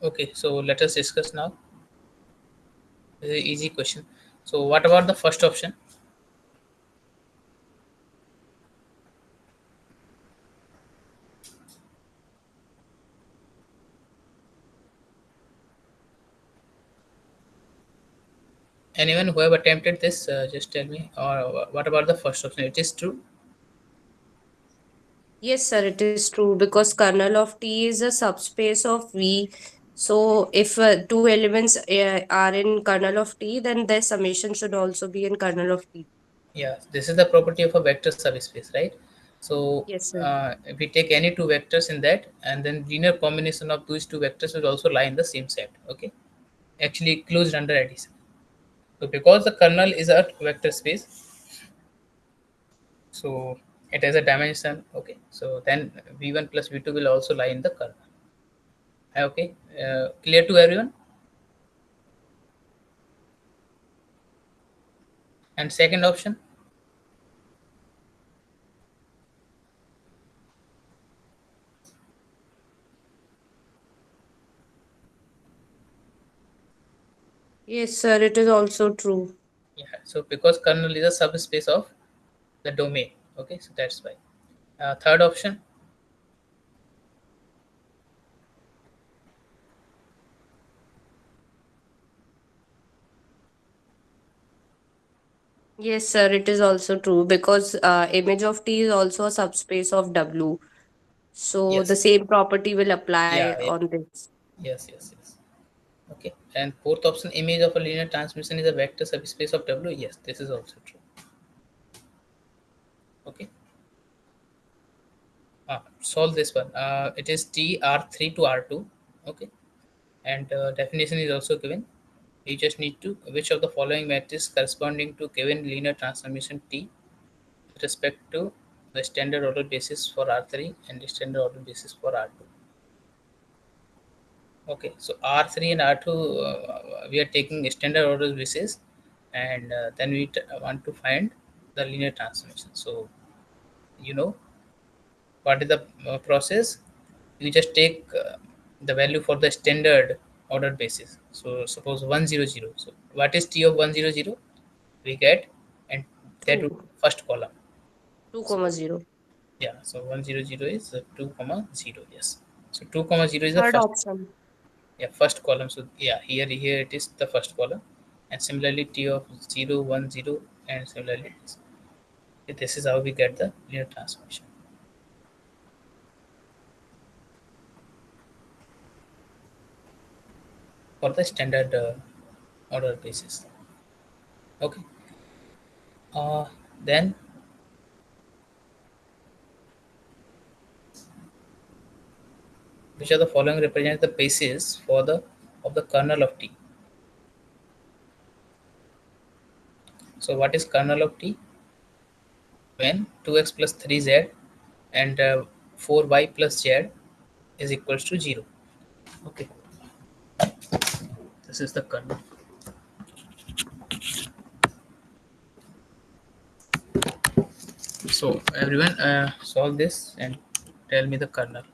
Okay, so let us discuss now. This is an easy question. So what about the first option? Anyone who have attempted this, just tell me. Or what about the first option? It is true. Yes, sir, it is true because kernel of T is a subspace of V. So if two elements are in kernel of T, then their summation should also be in kernel of T. Yeah, this is the property of a vector subspace, right? So Yes, sir. if we take any two vectors in that, and then linear combination of those two vectors will also lie in the same set. Okay, actually closed under addition. So because the kernel is a vector space, so it has a dimension. Okay, so then v1 plus v2 will also lie in the kernel. Okay, clear to everyone? And second option, Yes, sir, it is also true. yeah. So because kernel is a subspace of the domain. Okay, so that's why. Third option, Yes, sir, it is also true because image of T is also a subspace of W. So the yes, same property will apply yeah, yeah, on this. yes, yes, yes. Okay, and fourth option, image of a linear transmission is a vector subspace of W. Yes, this is also true. Okay, solve this one. It is T R3 to R2. Okay, and definition is also given. You just need to which of the following matrix corresponding to given linear transformation T with respect to the standard order basis for R3 and the standard order basis for R2. Okay, so R3 and R2 we are taking standard order basis, and then we want to find the linear transformation. So you know what is the process? You just take the value for the standard order basis. So suppose 100. So what is T of 100? We get, and that would be 2, the first column. 2 So comma 0. yeah, so 100 is 2 comma 0. Yes, so 2 comma 0 is the Third first, option. yeah, first column. So yeah, here it is the first column, and similarly T of 0 1 0, and similarly this is how we get the linear transformation for the standard order basis. Okay, then which of the following represents the basis for the of the kernel of T? So what is kernel of T? When 2x plus 3z and 4y plus z is equals to 0. Okay, this is the kernel. So everyone solve this and tell me the kernel.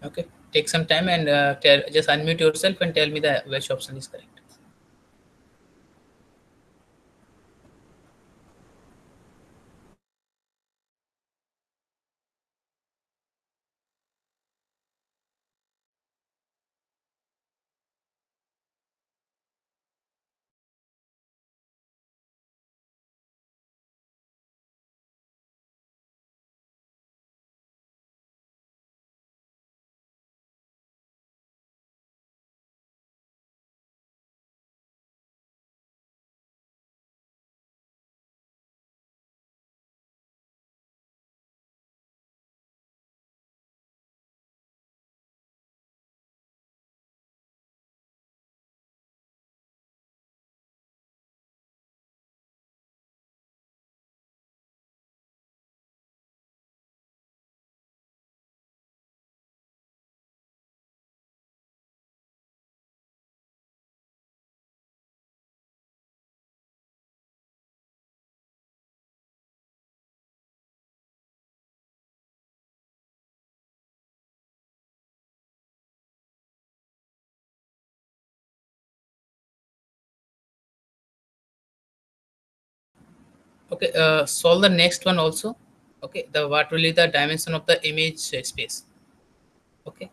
Okay, take some time and just unmute yourself and tell me the which option is correct. Okay, solve the next one also. Okay, the what will be the dimension of the image space? Okay,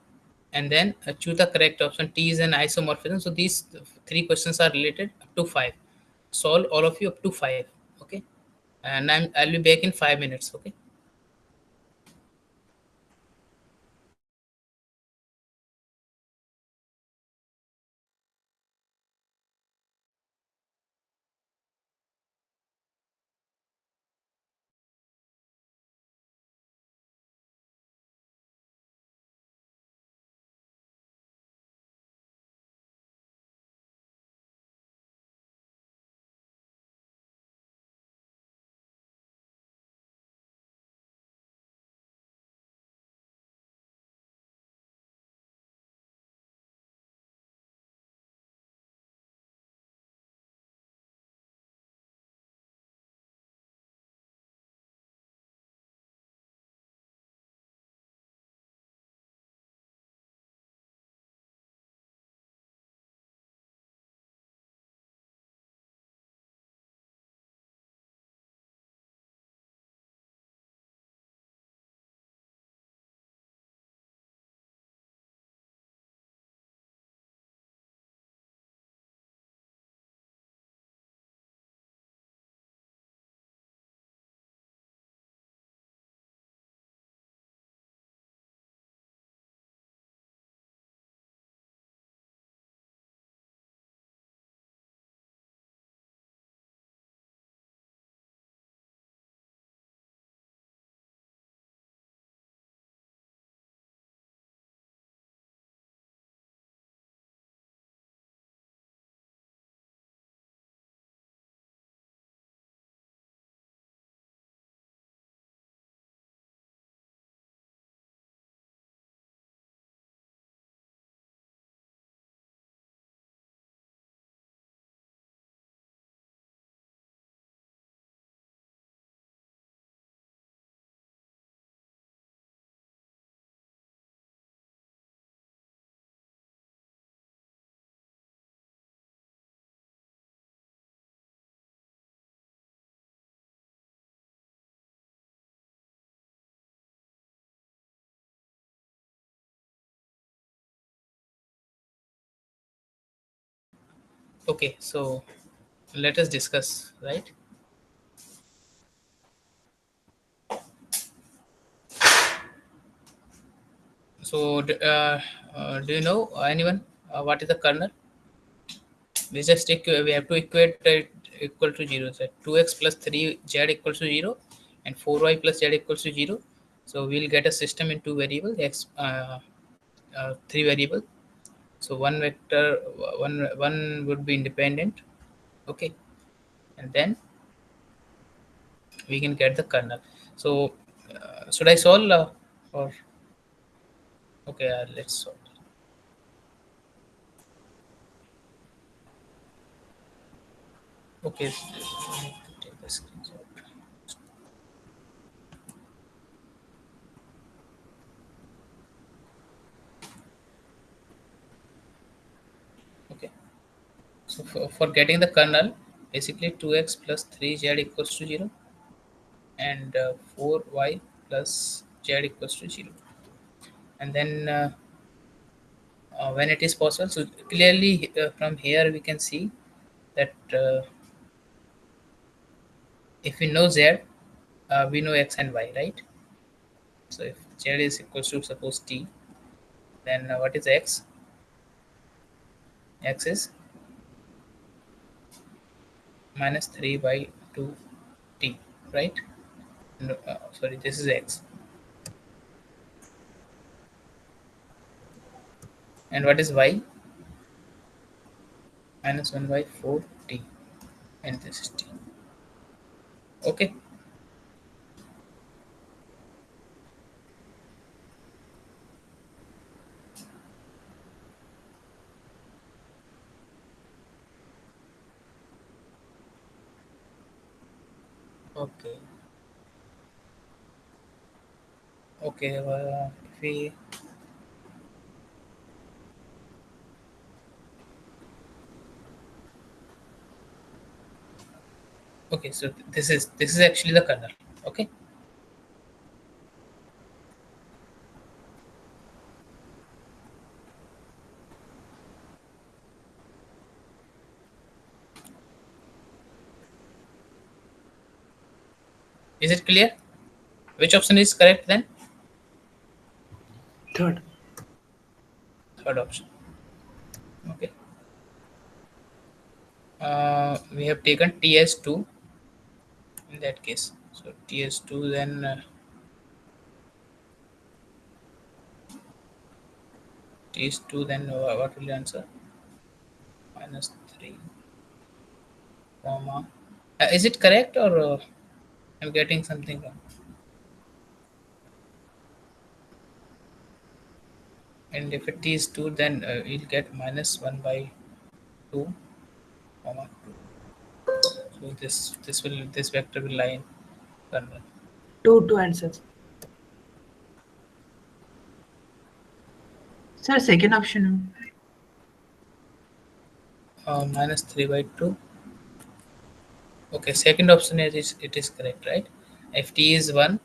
and then choose the correct option. T is an isomorphism. So these three questions are related up to 5. Solve all of you up to 5. Okay, and I'll be back in 5 minutes. Okay. Okay, so let us discuss, right? So, do you know anyone what is the kernel? We have to equate it equal to 0. So 2x plus 3z equals to 0 and 4y plus z equals to 0. So we'll get a system in two variable x, three variable. So one vector, one would be independent. Okay, and then we can get the kernel. So should I solve or okay? Let's solve. Okay, I need to take the screenshot. Okay, so for getting the kernel, basically 2x plus 3z equals to 0 and 4y plus z equals to 0. And then when it is possible, so clearly from here we can see that if we know z, we know x and y, right? So if z is equals to suppose t, then what is x? X is minus 3 by 2 t, right? No, sorry, this is x. And what is y? Minus 1 by 4 t. And this is t. Okay. Okay. Okay. If we okay, so this is actually the kernel. Okay. Is it clear? Which option is correct then? Third. Third option. Okay. We have taken T as 2 in that case. So T as 2, then T is 2, then what will you answer? Minus 3, comma. Is it correct or I'm getting something wrong? And if it is 2, then we'll get minus 1 by 2, comma 2. So this vector will lie in kernel. Two answers. Sir, second option. Minus 3 by 2. Okay, second option is it is correct, right? If t is 1,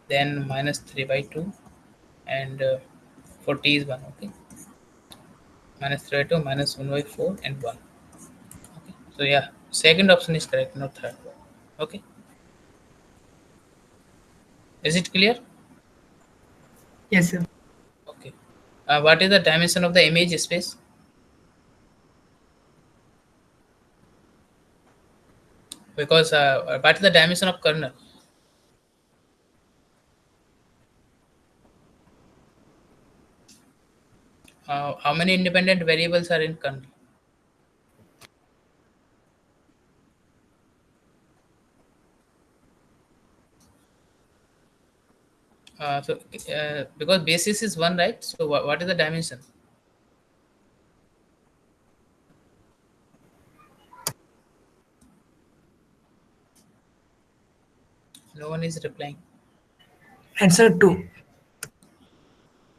then minus 3 by 2, and for t is 1. Okay, minus 3 by 2, minus 1 by 4, and 1. Okay, so yeah, second option is correct, not third one. Okay, is it clear? Yes, sir. Okay, what is the dimension of the image space? Because what is the dimension of kernel? How many independent variables are in kernel? Because basis is 1, right? So what is the dimension? No one is replying. Answer two.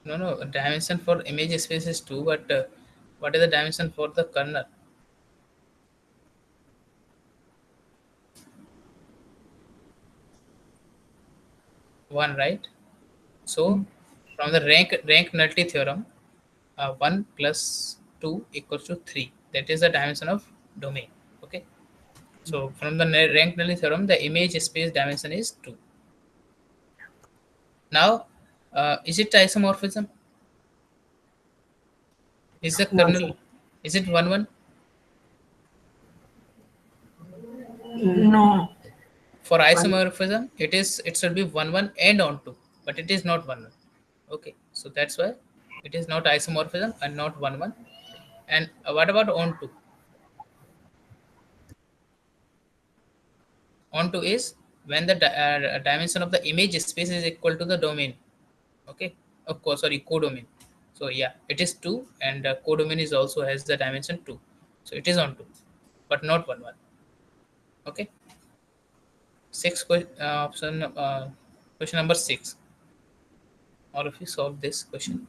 No. Dimension for image space is 2, but what is the dimension for the kernel? 1, right? So from the rank nullity theorem, 1 plus 2 equals to 3. that is the dimension of domain. Okay, so from the rank nullity theorem, the image space dimension is 2. Now, is it isomorphism? Is the No, kernel, sir. is it 1 1? No. For One. isomorphism, it should be 1 1 and on 2, but it is not 1 1. Okay, so that's why it is not isomorphism and not 1 1. And what about on 2? On 2 is when the dimension of the image space is equal to the domain. Okay, of course, sorry, codomain. So yeah, it is 2, and codomain is also has the dimension 2. So it is on 2, but not 1 1. Okay, option, question number 6. All of you solve this question.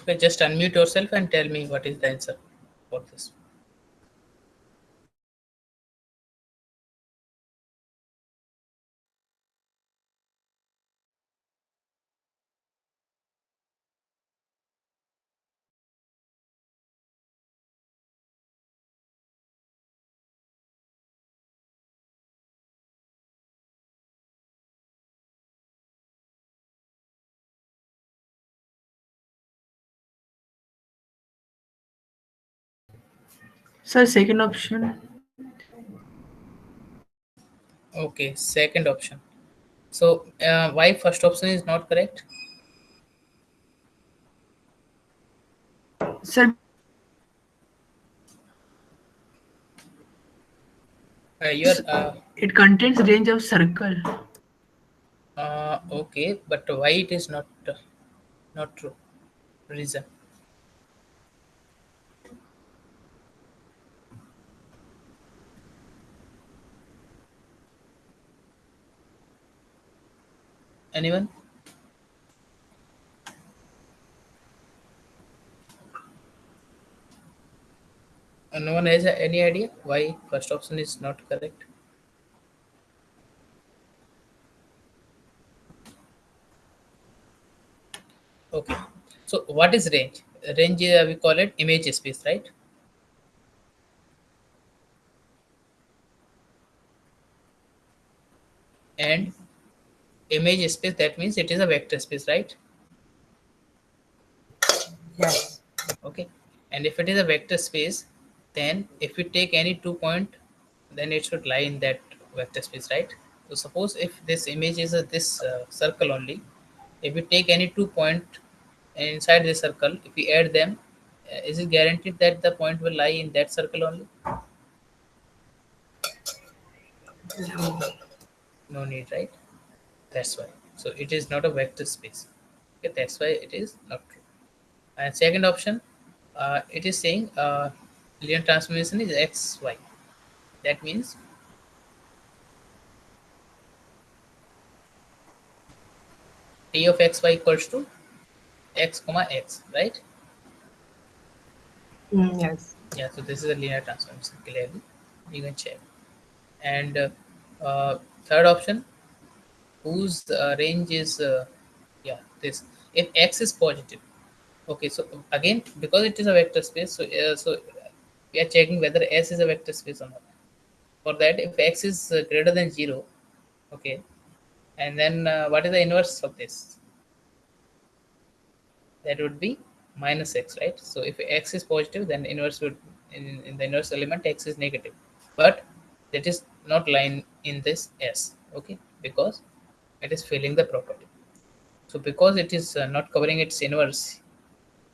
Okay, just unmute yourself and tell me what is the answer for this. Sir, second option. Okay, second option. So why first option is not correct? Sir, You're it contains range of circle. okay, but why it is not true? Reason. Anyone? No one has any idea why first option is not correct? Okay. So what is range? Range, we call it image space, right? And image space, that means it is a vector space, right? Yes. Okay, and if it is a vector space, then if we take any 2 point, then it should lie in that vector space, right? So suppose if this image is this circle only, if we take any 2 point inside the circle, if we add them, Is it guaranteed that the point will lie in that circle only? No. No need, right? That's why. So it is not a vector space. Okay, that's why it is not true. And second option, it is saying linear transformation is x y. That means t of x y equals to x comma x, right? Yes. Yeah. So this is a linear transformation. Clearly, you can check. And third option, whose range is yeah, this. If x is positive, okay, so again, because it is a vector space, so we are checking whether S is a vector space or not. For that, if x is greater than 0, okay, and then what is the inverse of this? That would be minus x, right? So if x is positive, then inverse would, in the inverse element, x is negative. But that is not line in this S, okay, because it is filling the property. So because it is not covering its inverse,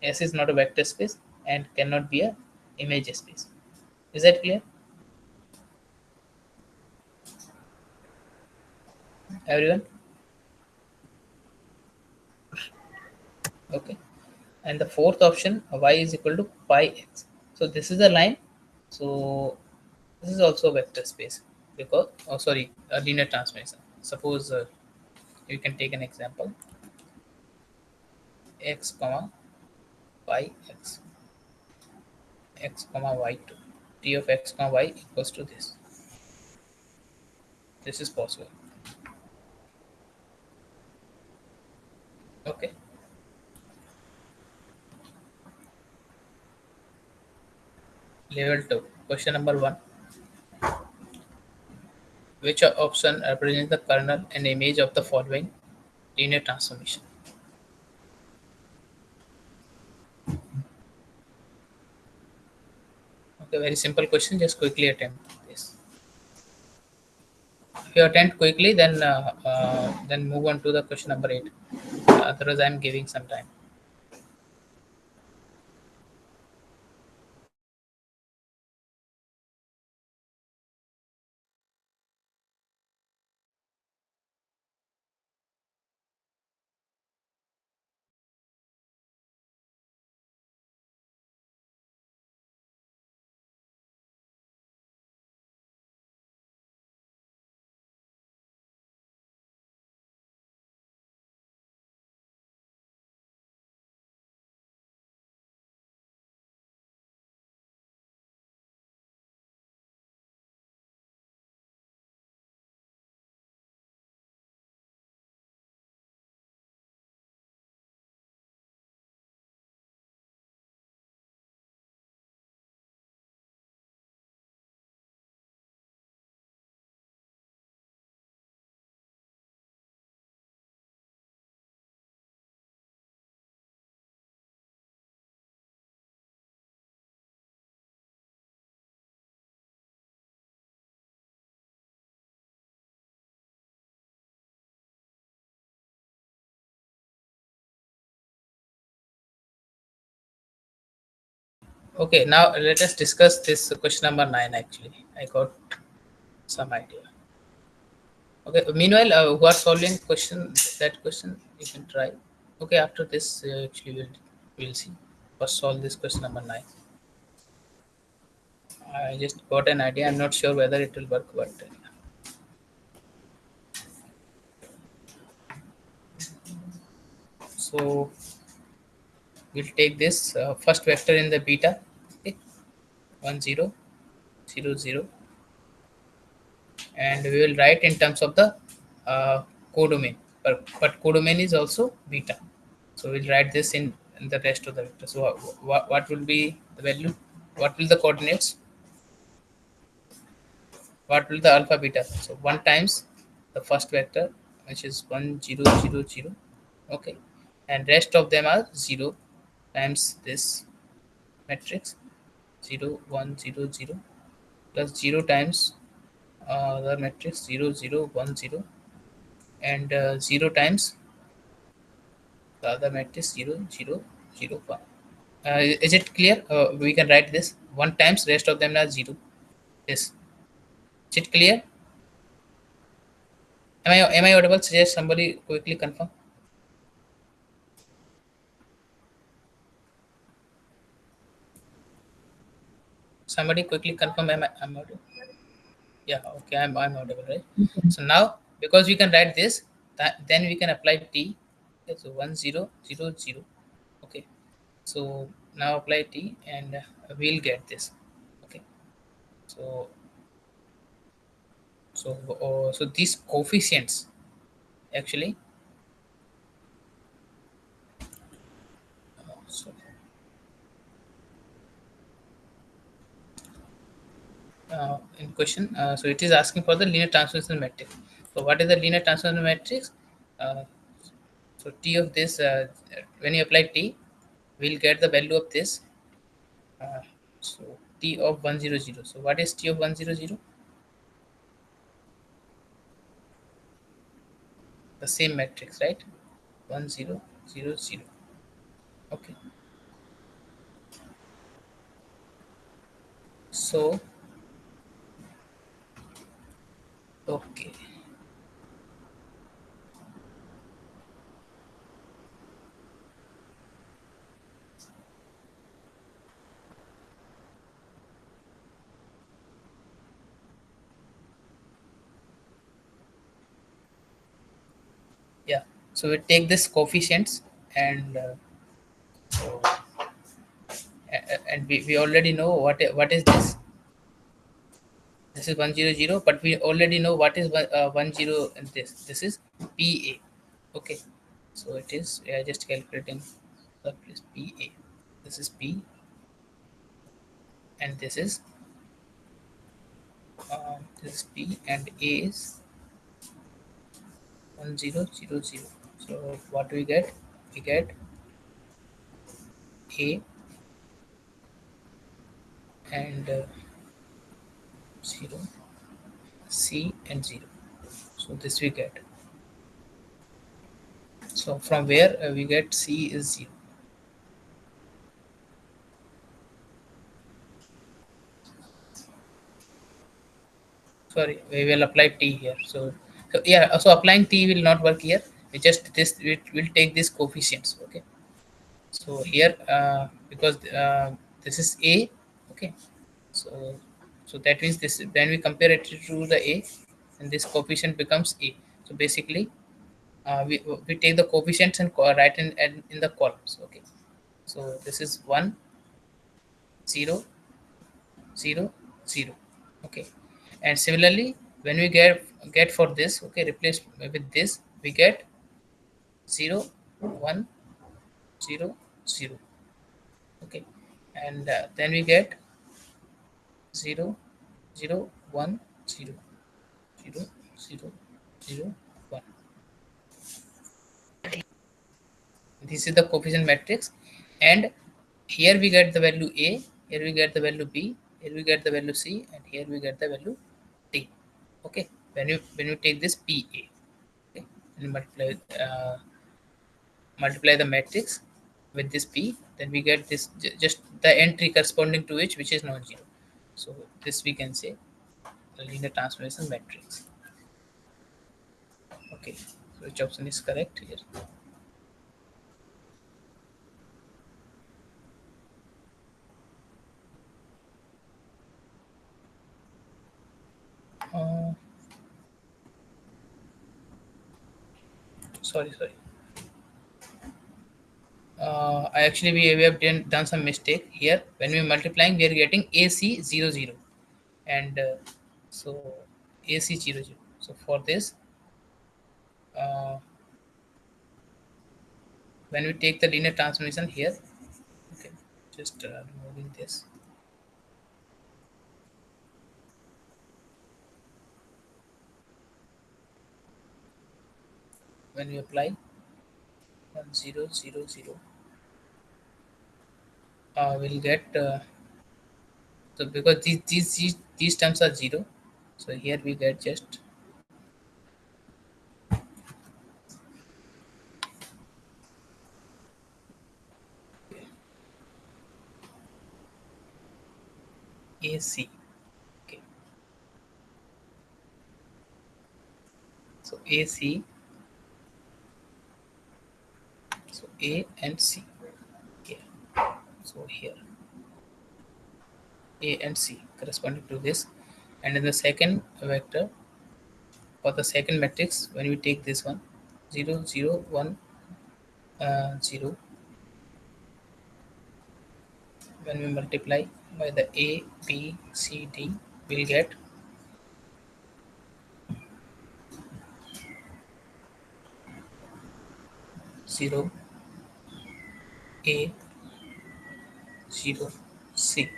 S is not a vector space and cannot be a image space. Is that clear, everyone? Okay. And the fourth option, y is equal to pi x. So this is the line. So this is also a vector space because, oh sorry, a linear transformation. Suppose you can take an example, x comma pi x, x comma y2, t of x comma y equals to this. This is possible. Okay. Level 2, question number 1. Which option represents the kernel and image of the following linear transformation? Okay, very simple question. Just quickly attempt this. If you attempt quickly, then move on to the question number 8. Otherwise, I'm giving some time. Okay, now let us discuss this question number 9. Actually, I got some idea. Okay, meanwhile, who are solving question, you can try. Okay, after this, actually, we'll see. First, solve this question number 9. I just got an idea. I'm not sure whether it will work, but so we'll take this first vector in the beta, okay, 1 0 0 0, and we will write in terms of the codomain, but codomain is also beta, so we'll write this in the rest of the vector. So what will be the value, what will the coordinates, what will the alpha beta? So 1 times the first vector, which is 1 0 0 0, okay, and rest of them are 0 times this matrix, 0 1 0 0, plus 0 times the matrix 0 0 1 0, and 0 times the other matrix 0 0 0 1. Is it clear? We can write this 1 times rest of them are 0. This. Is it clear? Am I audible? Suggest somebody quickly confirm. Somebody quickly confirm. I'm audible. Yeah. Okay. I'm audible, right? So now because we can write this, then we can apply t. Okay, so 1 0 0 0. Okay. So now apply t and we'll get this. Okay. So so these coefficients actually. So in question. So it is asking for the linear transformation matrix. So what is the linear transformation matrix? Uh, so T of this, when you apply T, we'll get the value of this. Uh, so T of 100. So what is T of 100? The same matrix, right? 1000. Okay. So okay. Yeah. So we take this coefficients and and we already know what is this. This is 100, but we already know what is 10 and this is PA. Okay, so it is, we are just calculating the place PA. This is P and this is P and A is 1000. So what we get? We get A and 0, C and 0. So this we get. So from where we get C is 0. Sorry, we will apply t here. So yeah, so applying t will not work here. We just this, we will take these coefficients. Okay, so here because this is a. Okay, so so that means this, then we compare it to the a and this coefficient becomes a. So basically we take the coefficients and write in the columns. Okay, so this is 1 0 0 0. Okay, and similarly when we get for this, okay, replace with this, we get 0 1 0 0. Okay, and then we get 0 0 1 0 0 0 0 1. This is the coefficient matrix, and here we get the value a, here we get the value b, here we get the value c, and here we get the value d. Okay, when you take this pa, okay, and multiply the matrix with this p, then we get this just the entry corresponding to which is non-zero. So this we can say the linear transformation matrix. Okay, so which option is correct here? uh, sorry. I actually we have done some mistake here. When we multiplying, we are getting AC 00, and so AC 00. So for this, uh, when we take the linear transformation here, okay, just removing this. When we apply 1000, we'll get so because these terms are 0, so here we get just AC. Okay. So AC. So A and C. Here. So here A and C corresponding to this, and in the second vector for the second matrix, when we take this one 0 0 1 0, when we multiply by the A B C D, we'll get 0 A 0 C.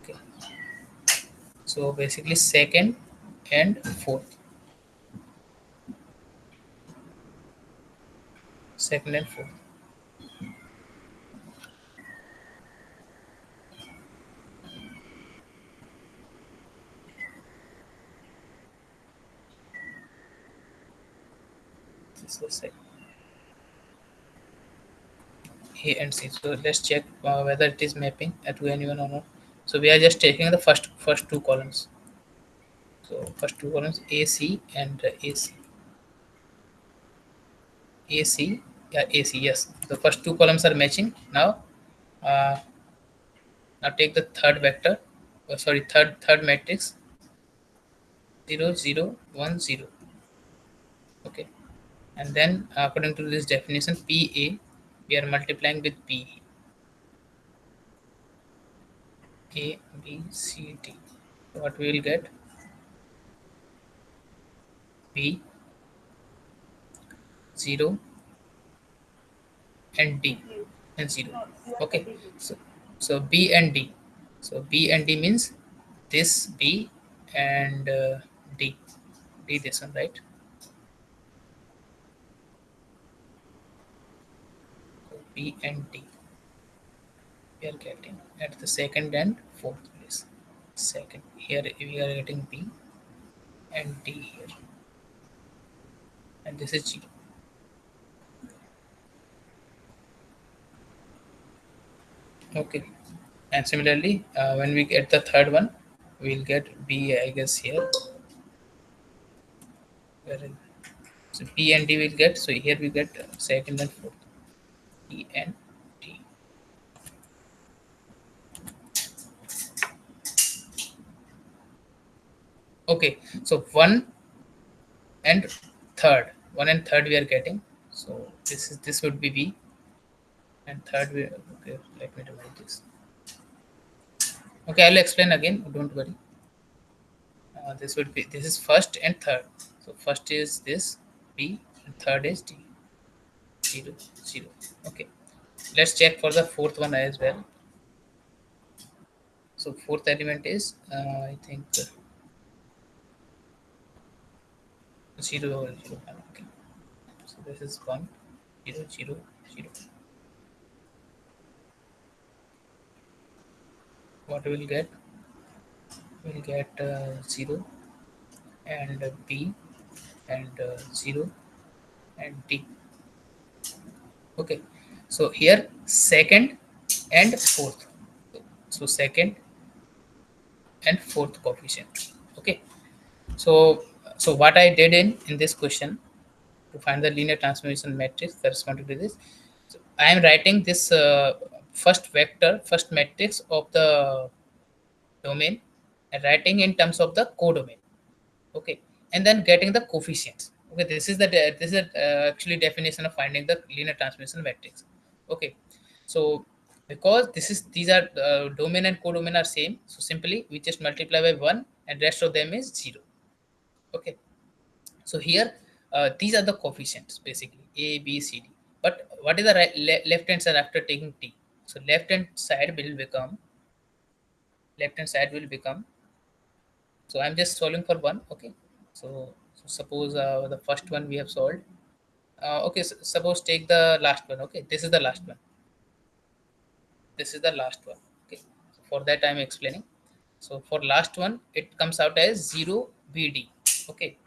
Okay, so basically second and fourth, second and fourth. This is the second A and C. So let's check whether it is mapping to anyone or not. So we are just taking the first two columns. So first two columns AC and AC. AC, yeah, AC, yes. The first two columns are matching. Uh, now take the third vector, sorry, third matrix 0 0 1 0. Okay, and then according to this definition PA, we are multiplying with PE. A, B, C, D. So what we will get? B, 0, and D, and 0. Okay, so B and D. So B and D means this B and D. D this one, right? So B and D we are getting at the second and fourth place. Second, here we are getting B and D here, and this is 0. Okay, and similarly when we get the third one, we'll get B, I guess, here. Where is, so B and D will get, so here we get second and fourth, E and D. Okay, so and one and third we are getting. So this would be B, and third we, okay, let me divide this. Okay, I'll explain again, don't worry. This is first and third. So first is this B and third is D. 0 0. Okay, let's check for the fourth one as well. So fourth element is I think 0 0 0. Okay, so this is 1 0 0 0. What we will get? We'll get 0 and B and 0 and D. Okay, so here second and fourth. So second and fourth coefficient. Okay, so what I did in this question to find the linear transformation matrix corresponding to this, so I am writing this first vector, first matrix of the domain, and writing in terms of the codomain. Okay, and then getting the coefficients. Okay, this is actually definition of finding the linear transformation matrix. Okay, so because these are domain and codomain are same, so simply we just multiply by 1 and rest of them is 0. Okay, so here these are the coefficients basically A B C D, but what is the left hand side after taking T? So left hand side will become, so I'm just solving for one. Okay, so suppose the first one we have solved. Okay, suppose take the last one. Okay, this is the last one. This is the last one. Okay, so for that I'm explaining. So for last one, it comes out as 0 BD. Okay,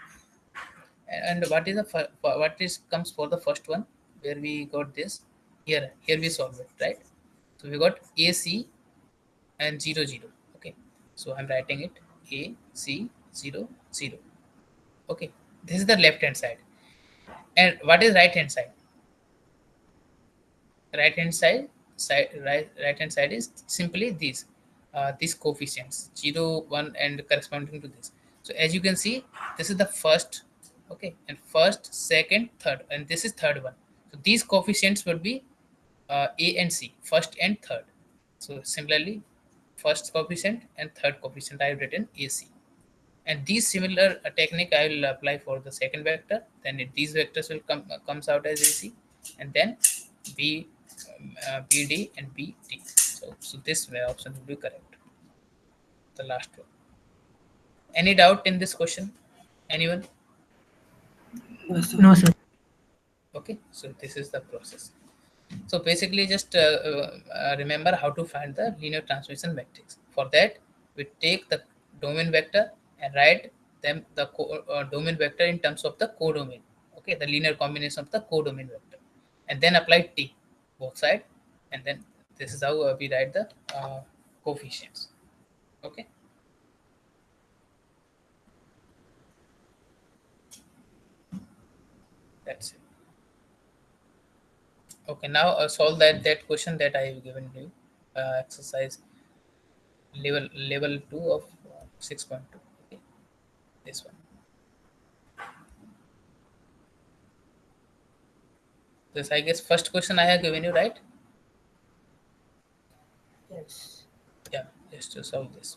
and what is comes for the first one where we got this? Here we solve it, right? So we got AC and 0 0. Okay, so I'm writing it A C 0 0. Okay, this is the left hand side. And what is right hand side? Right hand side is simply these coefficients 0 1 and corresponding to this. So as you can see, this is the first, okay, and first, second, third, and this is third one. So these coefficients would be A and C, first and third. So similarly, first coefficient and third coefficient I have written AC. And these similar technique I will apply for the second vector. Then these vectors will comes out as AC, and then B, BD and BD. So this option will be correct. The last one. Any doubt in this question? Anyone? No, sir. Okay. So this is the process. So basically, just remember how to find the linear transmission matrix. For that, we take the domain vector and write them the domain vector in terms of the codomain. Okay, the linear combination of the codomain vector, and then apply t both side, and then this is how we write the coefficients. Okay, that's it. Okay, now solve that question that I have given you. Exercise level 2 of 6.2. Okay, this one. This, I guess, first question I have given you, right? Yes. Yeah, just to solve this.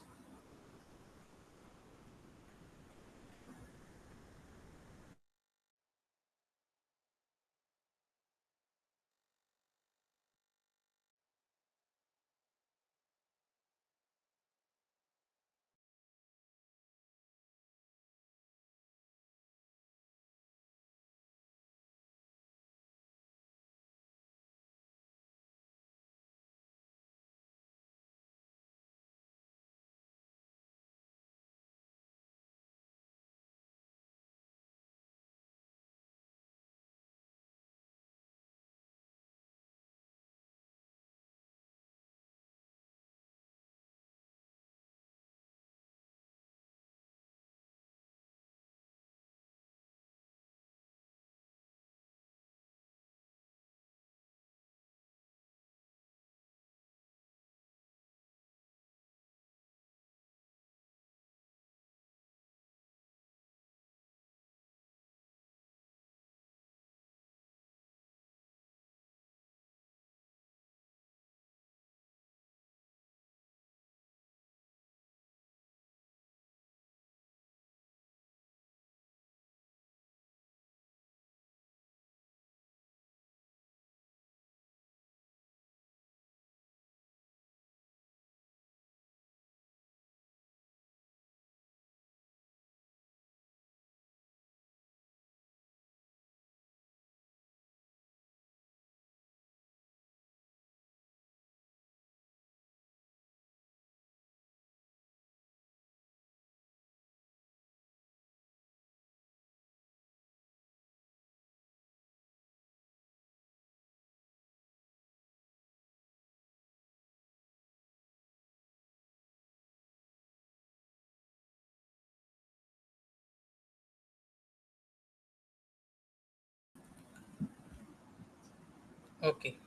Okay.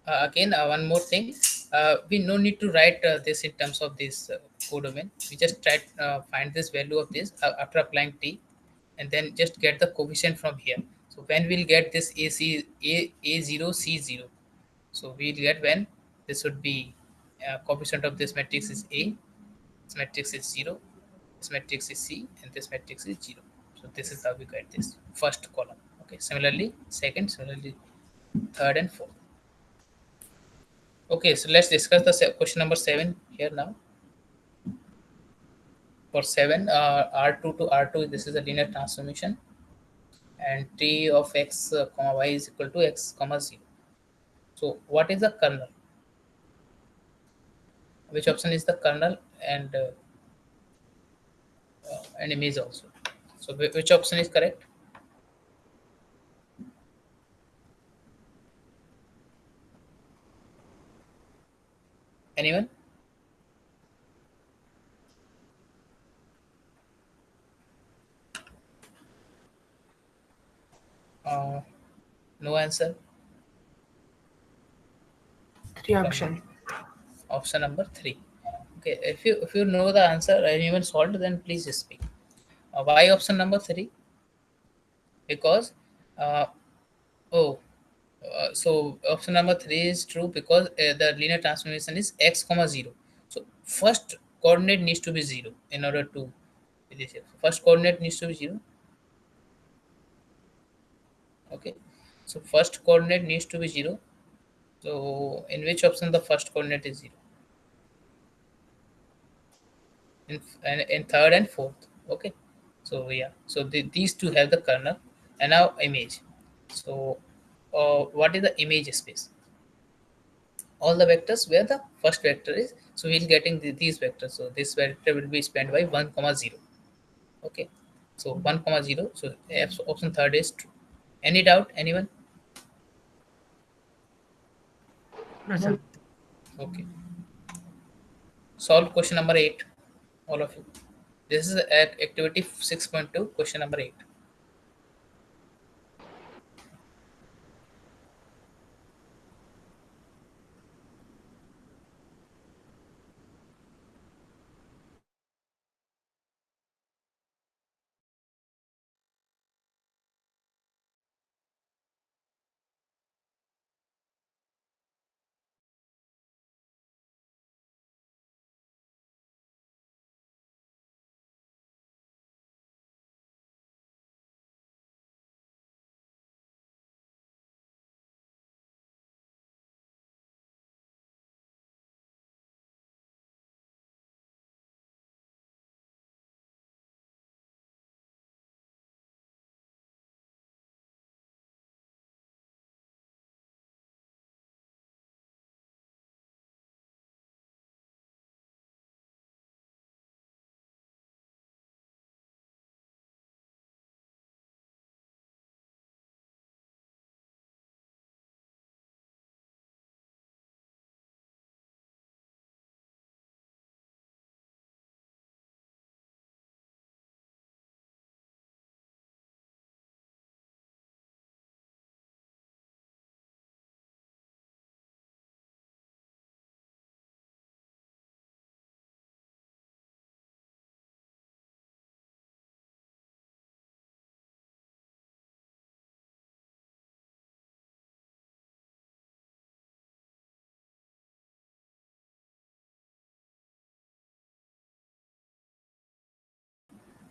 Again, one more thing. We no need to write this in terms of this codomain. We just try find this value of this after applying t, and then just get the coefficient from here. So when we'll get this A0 C0, so we'll get when this would be coefficient of this matrix is A, this matrix is 0, this matrix is C, and this matrix is 0. So this is how we get this first column. Okay. Similarly, second, similarly, third and fourth. Okay, so let's discuss the question number 7 here now. For 7, R2 to R2, this is a linear transformation, and t of x comma y is equal to x comma 0. So what is the kernel? Which option is the kernel and image also? So which option is correct? Anyone? Uh, no answer Three from option. option number 3. Okay, if you know the answer and even solved, then please speak. Why option number 3? Because uh, oh, so option number 3 is true because the linear transformation is x comma 0. So first coordinate needs to be 0 in order to this. First coordinate needs to be 0. Okay, so first coordinate needs to be 0. So in which option the first coordinate is 0? In third and fourth. Okay, so yeah, so these two have the kernel. And now image. So what is the image space? All the vectors where the first vector is, so we'll getting these vectors. So this vector will be spanned by 1 comma 0. Okay, so 1 comma 0. So option third is true. Any doubt, anyone? No, sir. Okay, solve question number 8, all of you. This is at activity 6.2, question number 8.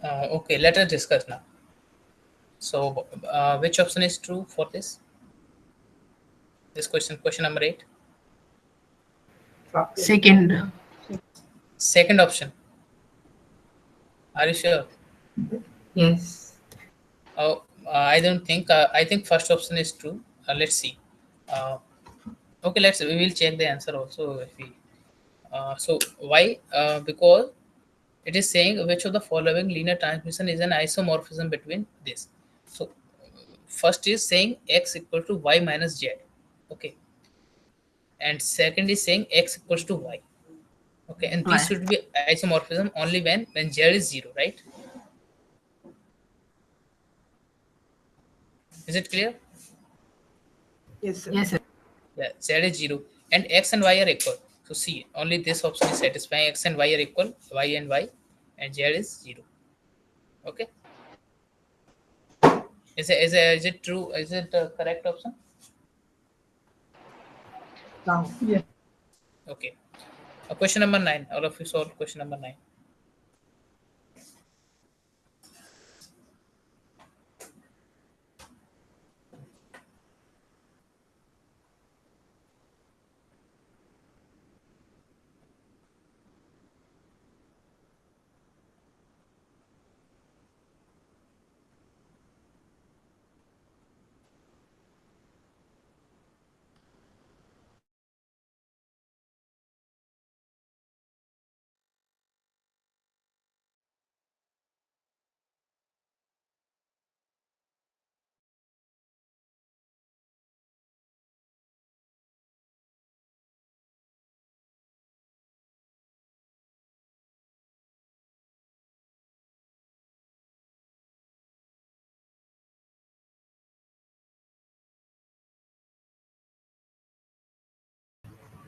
Okay, let us discuss now. So which option is true for this question number 8? Second. Second option. Are you sure? Yes. Oh, I don't think. I think first option is true. Let's see. Uh, okay, we will check the answer also. If we, so why? Because it is saying which of the following linear transmission is an isomorphism between this. So first is saying x equal to y minus z. Okay, and second is saying x equals to y. Okay, and this Why? should be isomorphism only when z is 0, right? Is it clear? Yes, sir. Yes, sir. Yeah, z is 0 and x and y are equal. So see, only this option is satisfying. X and y are equal, and z is 0. Okay, is it true? Is it the correct option? Wrong. Yes. Okay. Question number 9. All of you solve question number 9.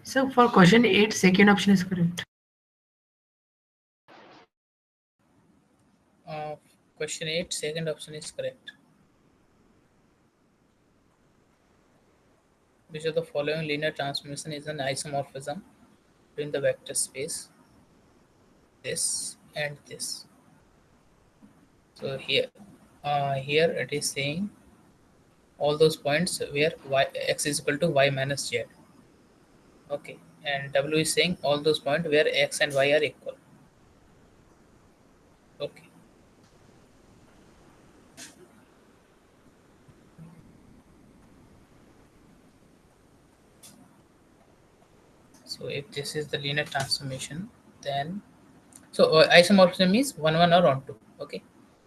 So for question 8, second option is correct. Question 8, second option is correct. Which of the following linear transformation is an isomorphism between the vector space this and this? So here it is saying all those points where x is equal to y minus z. Okay, and W is saying all those points where x and y are equal. Okay, so if this is the linear transformation, then isomorphism means 1 1 or on 2. Okay,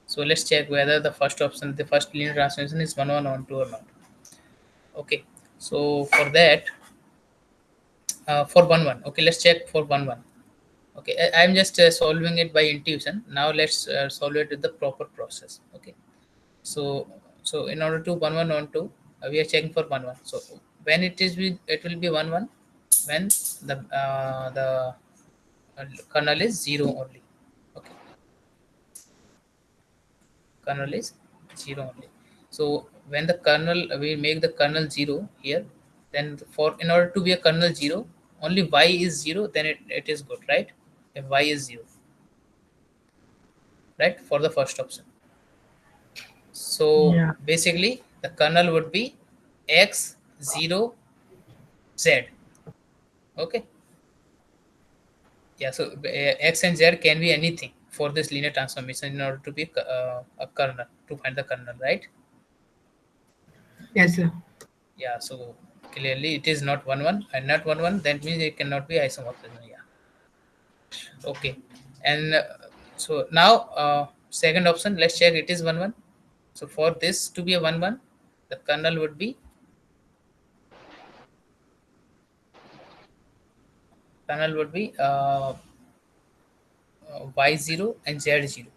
so let's check whether the first option, the first linear transformation is 1 1 on 2 or not. Okay, so for that, for 1 1, okay, let's check for 1 1. Okay, I'm just solving it by intuition. Now let's solve it with the proper process. Okay, so in order to 1 1 on 2, we are checking for 1 1. So when it will be 1 1 when the kernel is 0 only. Okay, kernel is 0 only. So when the kernel, we make the kernel 0 here, then for in order to be a kernel 0, only y is 0, then it is good, right? If y is 0, right, for the first option. So Yeah. basically the kernel would be x 0 z. Okay, yeah, so x and z can be anything for this linear transformation in order to be a kernel, to find the kernel, right? Yes, sir. Yeah, so clearly it is not 1 1 and not 1 1, that means it cannot be isomorphism. Yeah, okay. And so now second option, let's check it is 1 1. So for this to be a 1 1, the kernel would be y0 and z0.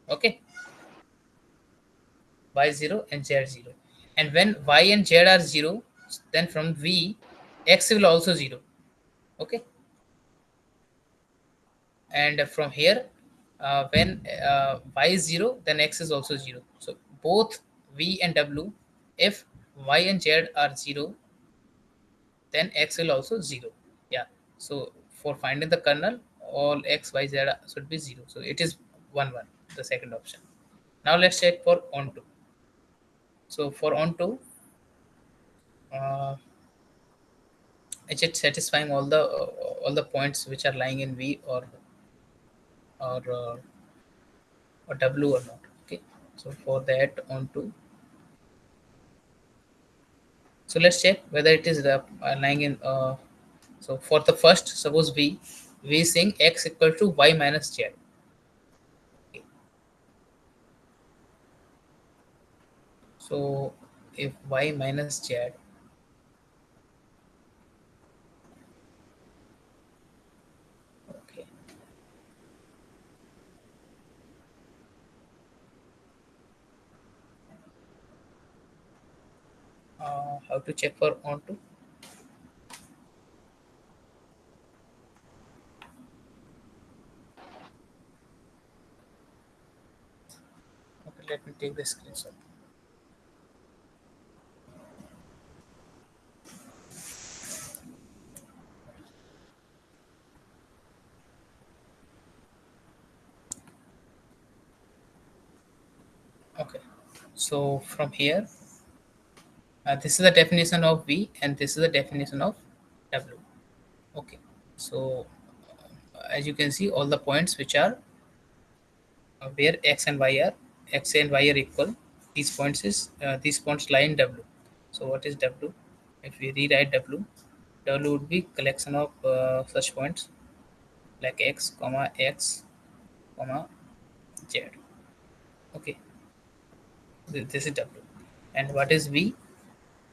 Okay, y0 and z0. And when y and z are 0, then from v, x will also 0. Okay, and from here, when y is 0, then x is also 0. So both v and w, if y and z are 0, then x will also 0. Yeah, so for finding the kernel, all x y z should be 0. So it is 1 1, the second option. Now let's check for onto. So for onto, is it satisfying all the points which are lying in v or uh, or w or not? Okay, so for that onto, so let's check whether it is lying in so for the first, suppose v is saying x equal to y minus z. Okay. So if y minus z, okay, how to check for onto? Okay, let me take the screenshot. Okay, so from here, this is the definition of v and this is the definition of w. Okay, so as you can see, all the points which are where x and y are equal, these points lie in w. So what is w? If we rewrite w would be collection of such points like x comma x comma z. Okay, this is w. And what is v?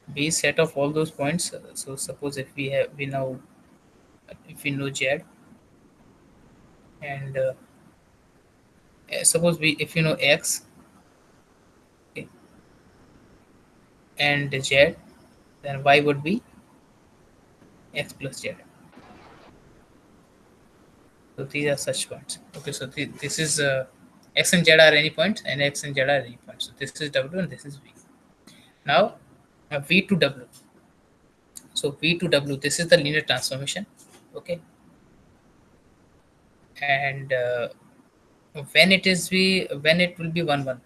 V is set of all those points. So suppose if we know z, and suppose we if you know x, okay, and z, then y would be x plus z. So these are such points. Okay, so this is x and z are any points, and x and z are any points. So this is w and this is v. Now v to w. So v to w, this is the linear transformation. Okay, and when it is v, when it will be 1 1.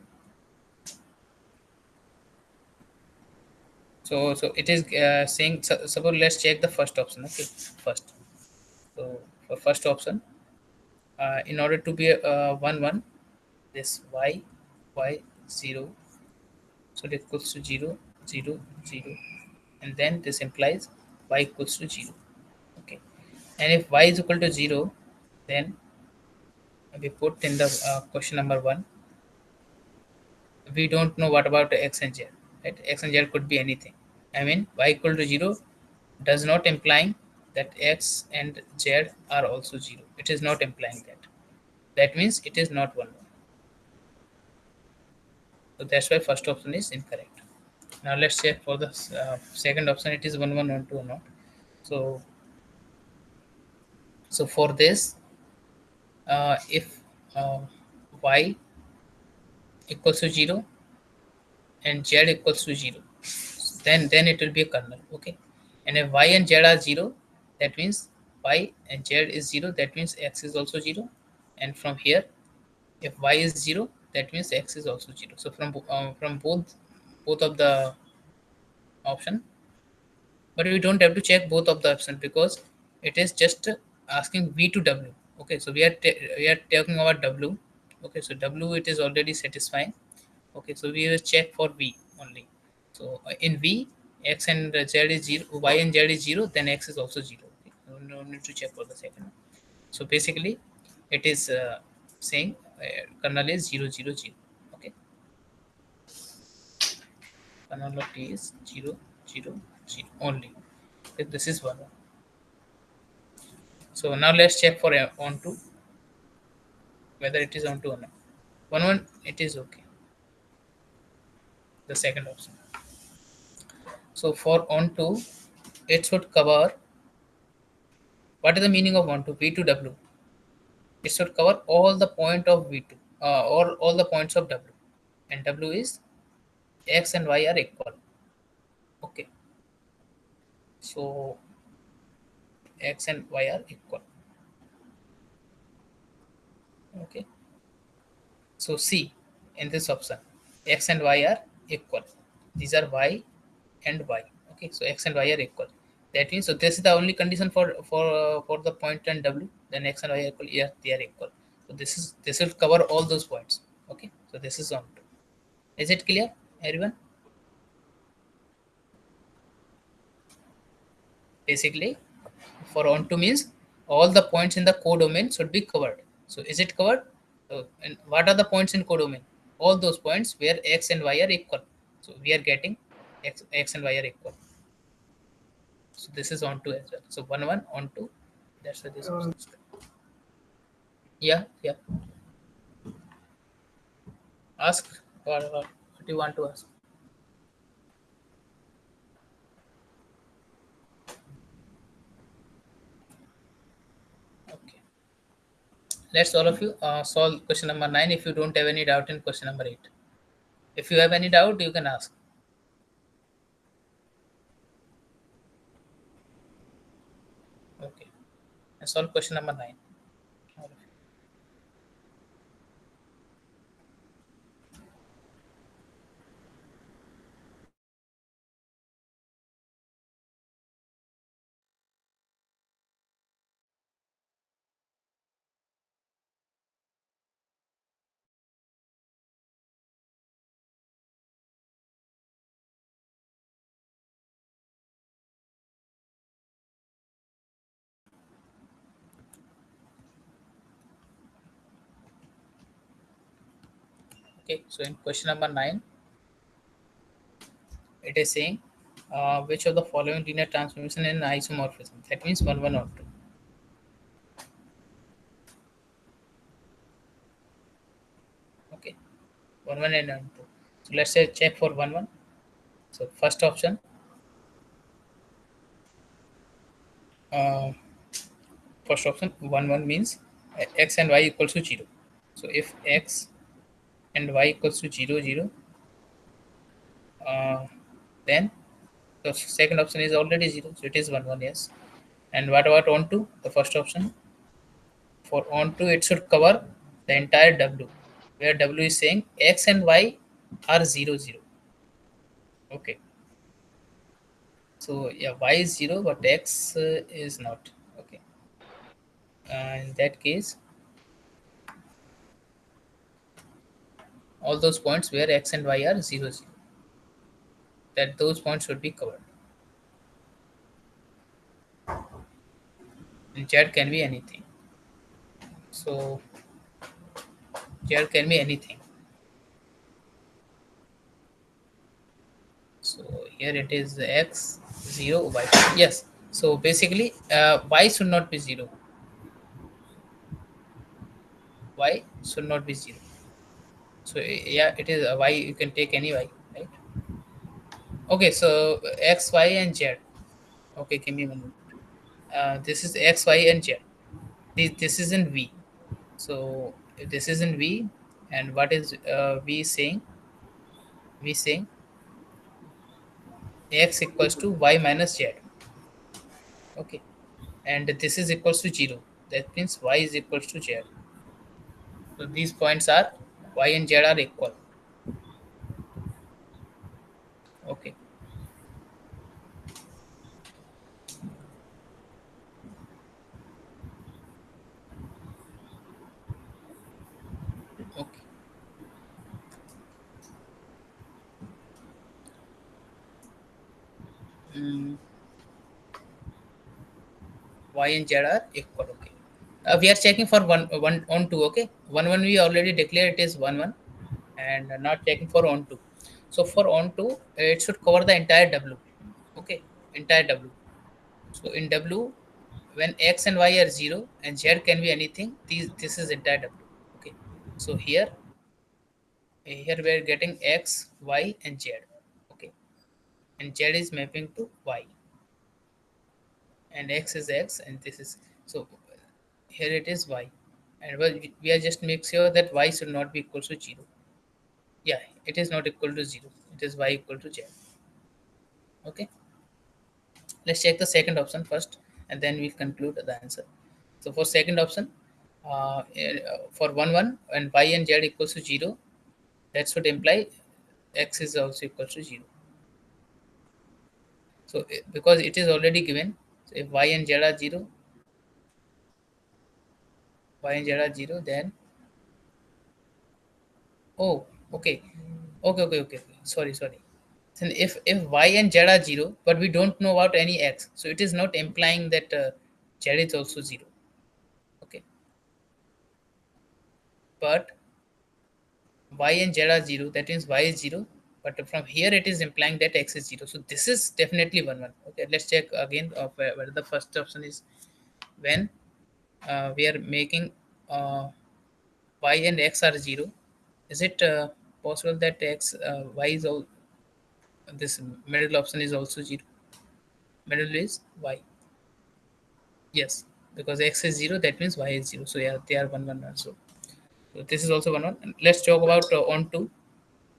So it is saying, suppose let's check the first option. Okay, first. So for first option, in order to be 1 1, this y 0, so it equals to 0 0 0, and then this implies y equals to 0. Okay, and if y is equal to 0, then we put in the question number 1, we don't know what about x and z, right? X and z could be anything. I mean, y equal to 0 does not implying that x and z are also 0. It is not implying that. That means it is not 1 1. So that's why first option is incorrect. Now let's check for the second option. It is 1 1 1 2 or not. So for this, if y equals to 0 and z equals to 0, then it will be a kernel. Okay, and if y and z are 0, that means y and z is 0, that means x is also 0. And from here, if y is 0, that means x is also 0. So from both of the option, but we don't have to check both of the options because it is just asking v to w. Okay, so we are talking about w. Okay, so w it is already satisfying. Okay, so we will check for v only. So in v, x and z is 0, y and z is 0, then x is also 0. Okay, no need to check for the second one. So basically it is saying kernel is 0 0 0. Okay, kernel of t is 0 0 0 only. If this is 1 1. So now let's check for onto whether it is onto or not. 1 1 it is okay. The second option. So for onto, it should cover. What is the meaning of onto? V to W. It should cover all the point of V2, or all the points of W, and W is x and y are equal. Okay. So x and y are equal. Okay. So C in this option, x and y are equal. These are y and y. Okay, so x and y are equal. That means, so this is the only condition for the point and w. Then x and y are equal. Yeah, they are equal. So this will cover all those points. Okay, so this is on. Is it clear, everyone? Basically, for onto means all the points in the codomain should be covered. So is it covered? So, and what are the points in codomain? All those points where x and y are equal. So we are getting x and y are equal. So this is onto as well. So 1 1 onto. That's why this is. Yeah, yeah. Ask what do you want to ask? Okay. Let's all of you solve question number 9 if you don't have any doubt in question number 8. If you have any doubt, you can ask. Okay. Let's solve question number 9. All of you. Okay, so in question number 9, it is saying which of the following linear transformation in isomorphism? That means 1 1 or 2. Okay, 1 1 and 2. So let's say check for 1 1. So first option, uh, 1 1 means x and y equals to 0. So if x and y equals to 0, 0, then the second option is already 0. So it is 1, 1, yes. And what about on 2? The first option. For on 2, it should cover the entire W, where W is saying x and y are 0, 0. Okay. So yeah, y is 0, but x is not. Okay. In that case, all those points where x and y are 0, 0, that those points should be covered. And z can be anything. So z can be anything. So here it is x 0 y. Yes. So basically, y should not be 0. Y should not be 0. So yeah, it is a y. You can take any y, right? Okay. So x, y, and z. Okay, give me a moment. This is x, y, and z. This is in v. So this is in v, and what is v saying? V saying x equals to y minus z. Okay, and this is equals to 0. That means y is equals to z. So these points are y and z are equal. Okay. Okay. Mm, y and z are equal. Okay. We are checking for one on two. Okay, one we already declared it is 1, 1, and not checking for on two. So for on two, it should cover the entire W. Okay, entire W. So in W, when x and y are 0 and z can be anything, this is entire W. Okay. So here we are getting x, y, and z. Okay, and z is mapping to y, and x is x, and this is so here it is y, and well we are just make sure that y should not be equal to 0. Yeah, it is not equal to 0. It is y equal to z. Okay, let's check the second option first, and then we'll conclude the answer. So for second option, for 1, 1 and y and z equals to 0, that should imply x is also equal to 0. So because it is already given, so if y and z are 0, y and z are 0, then oh, okay, okay. Sorry. Then if y and z are 0, but we don't know about any x, so it is not implying that z is also 0. Okay, but y and z are 0, that means y is 0. But from here it is implying that x is 0. So this is definitely 1, 1. Okay, let's check again of whether the first option is when we are making y and x are 0. Is it possible that y is all this middle option is also 0? Middle is y. Yes, because x is 0, that means y is 0. So yeah, they are 1, 1 also. So this is also 1, 1. And let's talk about on 2.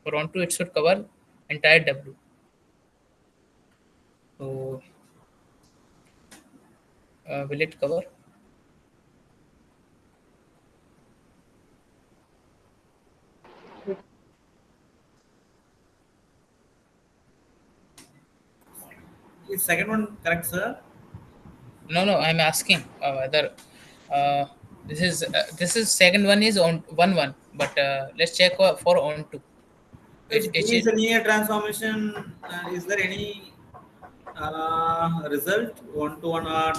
For on 2, it should cover entire W. So will it cover? Is second one correct, sir? No. I'm asking whether uh, this is second one is on 1, 1. But let's check for on 2. If It V is should a linear transformation, is there any result? One to one or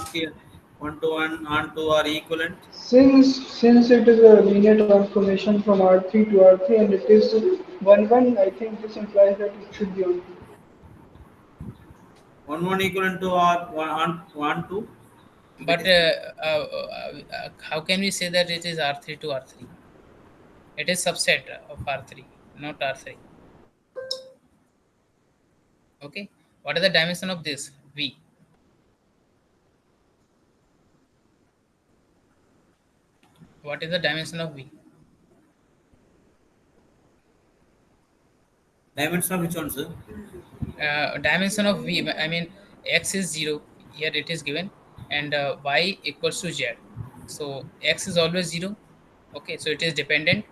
one to one on two are equivalent? Since it is a linear transformation from R3 to R3 and it is 1 1, I think this implies that it should be on 2. One equivalent to or one two. If it but is how can we say that it is R3 to R3? It is subset of R3, not R3. Okay. What are the dimension of this V? What is the dimension of V? Dimension of which one, sir? Dimension of V, I mean, x is 0, here it is given, and y equals to z. So x is always 0. Okay, so it is dependent,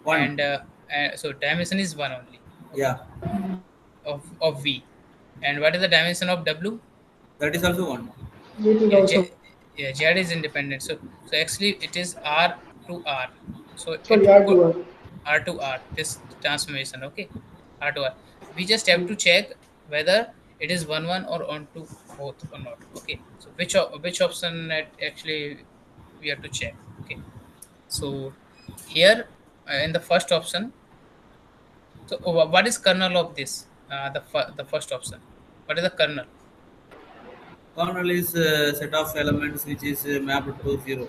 One. and so dimension is 1 only. Okay, Yeah. of V. And what is the dimension of W? That is also one. It is Yeah, also, yeah, Z is independent. So actually it is R to R. So sorry, it R could to R. R to R, this transformation. Okay, R to R. We just have to check whether it is 1 1 or on to both or not. Okay, so which option actually we have to check. Okay, so here in the first option, so what is kernel of this? The first option. What is the kernel? Kernel is a set of elements which is mapped to 0.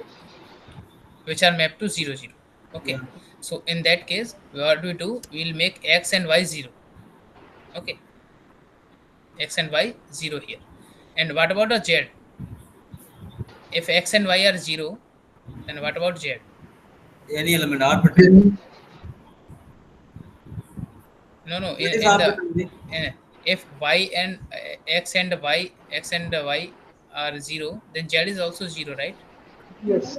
Which are mapped to 0 0. Yeah. Okay, so in that case what we do, we'll make x and y 0. Okay, x and y 0 here. And what about the z? If x and y are 0, then what about z? Any element arbitrary. No, That is in the arbitrary. if y and x and y are 0, then z is also 0, right? Yes.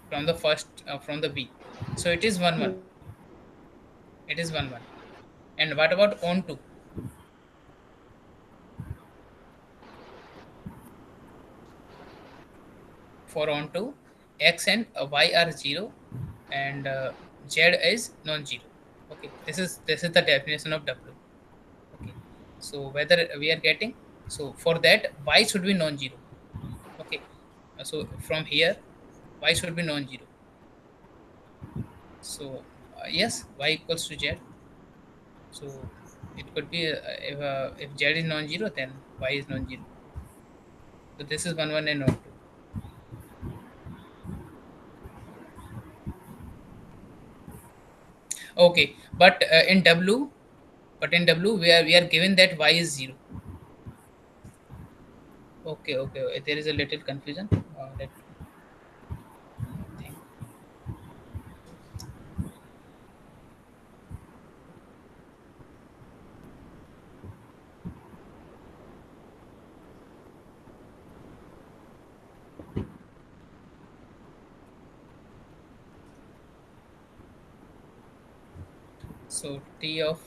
From the first from the b, so it is 1 1. It is 1 1. And what about on to? For onto, x and y are 0, and z is non-zero. Okay, this is the definition of W. Okay, so whether we are getting, so for that y should be non-zero. Okay, so from here y should be non-zero. So yes, y equals to z. So it could be if z is non-zero, then y is non-zero. So this is 1 1 and on 2. Okay, but in W we are given that y is 0. Okay, there is a little confusion. Let me think. So T of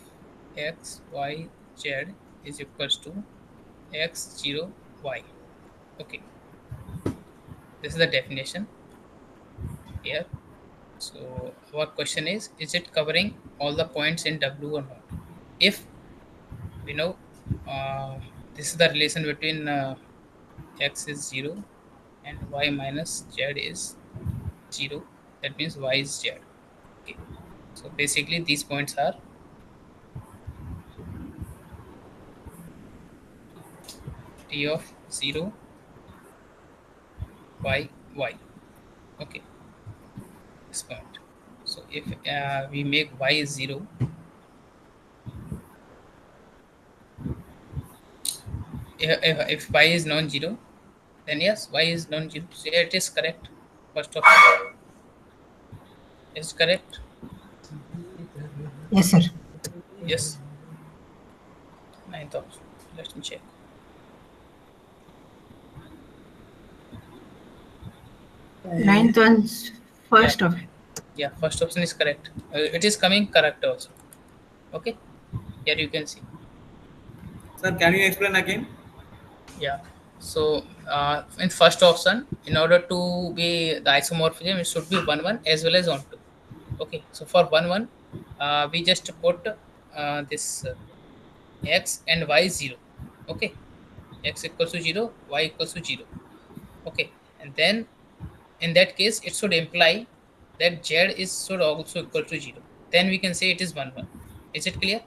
x y z is equals to x 0 y. Okay, this is the definition here. So our question is it covering all the points in W or not? If we know this is the relation between x is 0 and y minus z is 0, that means y is z. Okay, so basically these points are T of 0 y y. Okay, this point. So if we make y is 0, if y is non-zero, then yes, y is non-zero. So it is correct. First option is correct. Yes, sir. Yes. Ninth option. Let me check. Ninth one's first of it. Yeah, first option is correct. It is coming correct also. Okay. Here you can see. Sir, can you explain again? Yeah. So in first option, in order to be the isomorphism, it should be 1 1 as well as on 2. Okay. So for 1 1, we just put this x and y 0. Okay. X equals to 0, y equals to 0. Okay. And then in that case, it should imply that z is should also equal to 0. Then we can say it is 1 1. Is it clear?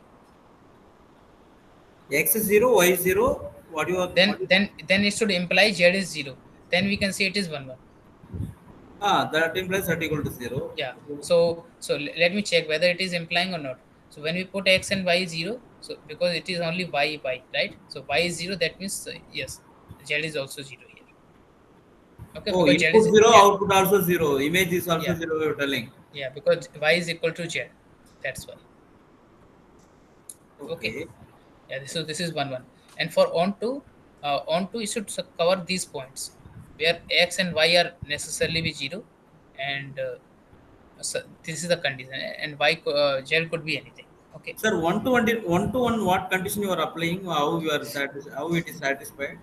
X is 0, Y is 0. What you are? Then it should imply z is 0. Then we can say it is 1 1. That implies z equal to 0. Yeah. So let me check whether it is implying or not. So when we put x and y 0, so because it is only y, right? So y is 0, that means yes, z is also 0 here. Okay, Oh, because z input is, 0, yeah, output also 0. Image is also yeah, 0, you're telling. yeah, because y is equal to z. That's why. Okay. Okay. Yeah, so this is one. And for onto you should cover these points where x and y are necessarily be 0, and so this is the condition, and z could be anything. Okay. Sir, one to one, what condition you are applying? How you are how it is satisfied?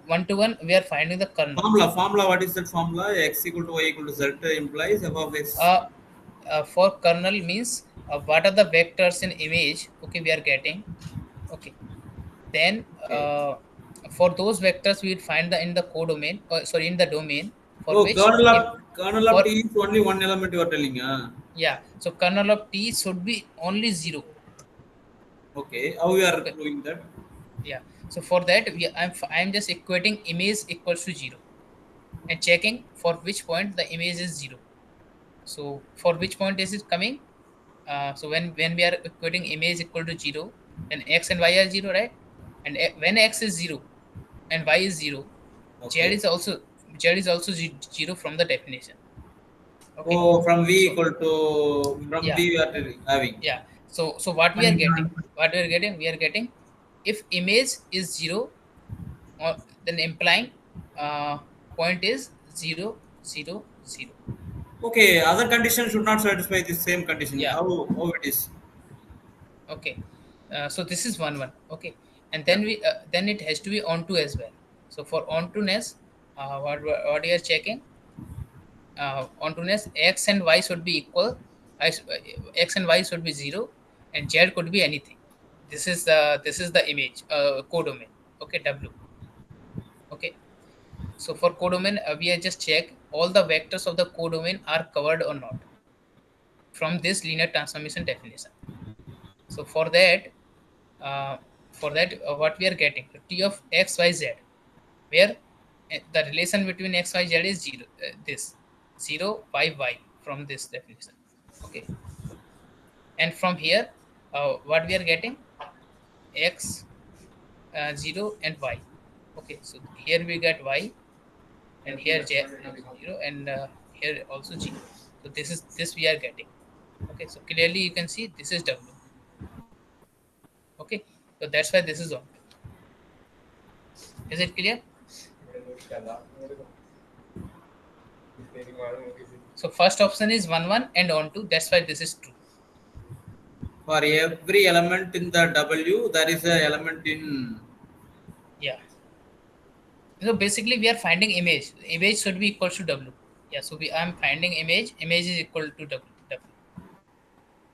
One to one, we are finding the kernel. Formula. What is that formula? X equal to y equal to z implies f of x. uh, for kernel means what are the vectors in image, okay, we are getting. Okay, then Okay. for those vectors we will find the in the codomain, sorry, in the domain for Oh, which kernel for of T is only one element you are telling. yeah, so kernel of t should be only 0. Okay. How you are Okay, doing that? yeah, so for that I'm just equating image equals to 0 and checking for which point the image is 0. So for which point is it coming? So when we are equating image equal to 0, then x and y are 0, right? And when x is 0 and y is 0, z Okay. is also z is also 0 from the definition. Okay, Oh, from V so equal to from yeah, D we are having. yeah. So what we are getting if image is 0, then implying uh, point is 0, 0, 0. Okay, other conditions should not satisfy the same condition. Yeah. How it is? Okay, so this is one. Okay, and Yeah. then it has to be onto as well. So for onto-ness, what you are checking? Onto-ness, x and y should be equal. X and y should be 0, and z could be anything. This is the image codomain. Okay, w. Okay, so for codomain, we are just check all the vectors of the codomain are covered or not from this linear transformation definition. So uh, what we are getting t of x y z, where the relation between x y z is 0, this 0 y from this definition. Okay, and from here what we are getting x 0 and y. Okay, so here we get y, and here 0, and here also 0. So this we are getting. Okay, so clearly you can see this is w. Okay, so that's why this is on. Is it clear? So first option is 1 and on 2. That's why this is true. For every element in the W, there is a element in. Yeah. So basically, we are finding image. Image should be equal to W. Yeah. So I'm finding image. Image is equal to W.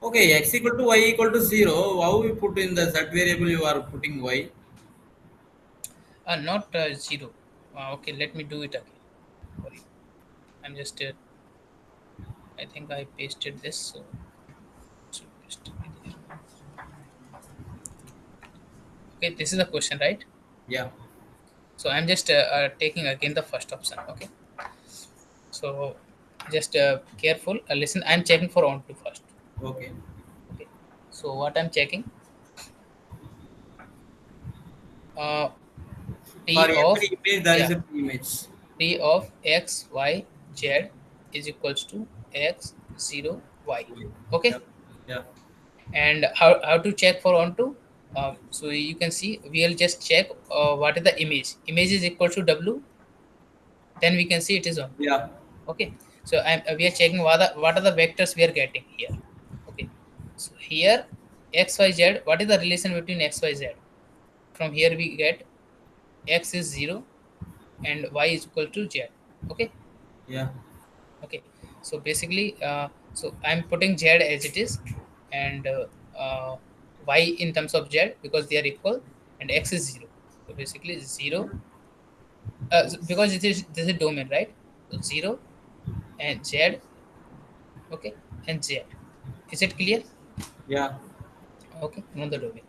Okay, x equal to y equal to 0. How you put in the z variable you are putting y? Not 0. Okay. Let me do it again. Sorry. I'm just. I think I pasted this. So. it should paste it there. Okay. This is the question, right? Yeah. So I'm just taking again the first option. Okay. So just careful. Listen. I'm checking for on 2 first. Okay. Okay. So what I'm checking, uh, For t of, every image, there is yeah, a image. t of x y z is equals to x 0 y. Yeah. Okay, Yeah. and how to check for onto? So you can see we'll just check what is the image is equal to w, then we can see it is on. Yeah. Okay, so we are checking what are the vectors we are getting here. Okay, so here x y z, what is the relation between x y z? From here we get x is 0 and y is equal to z. Okay, Yeah. okay, so basically so I'm putting z as it is, and y in terms of z because they are equal, and x is 0. So basically 0, because this is domain, right? So 0 and z. Okay, and z. Is it clear? Yeah. Okay, on the domain.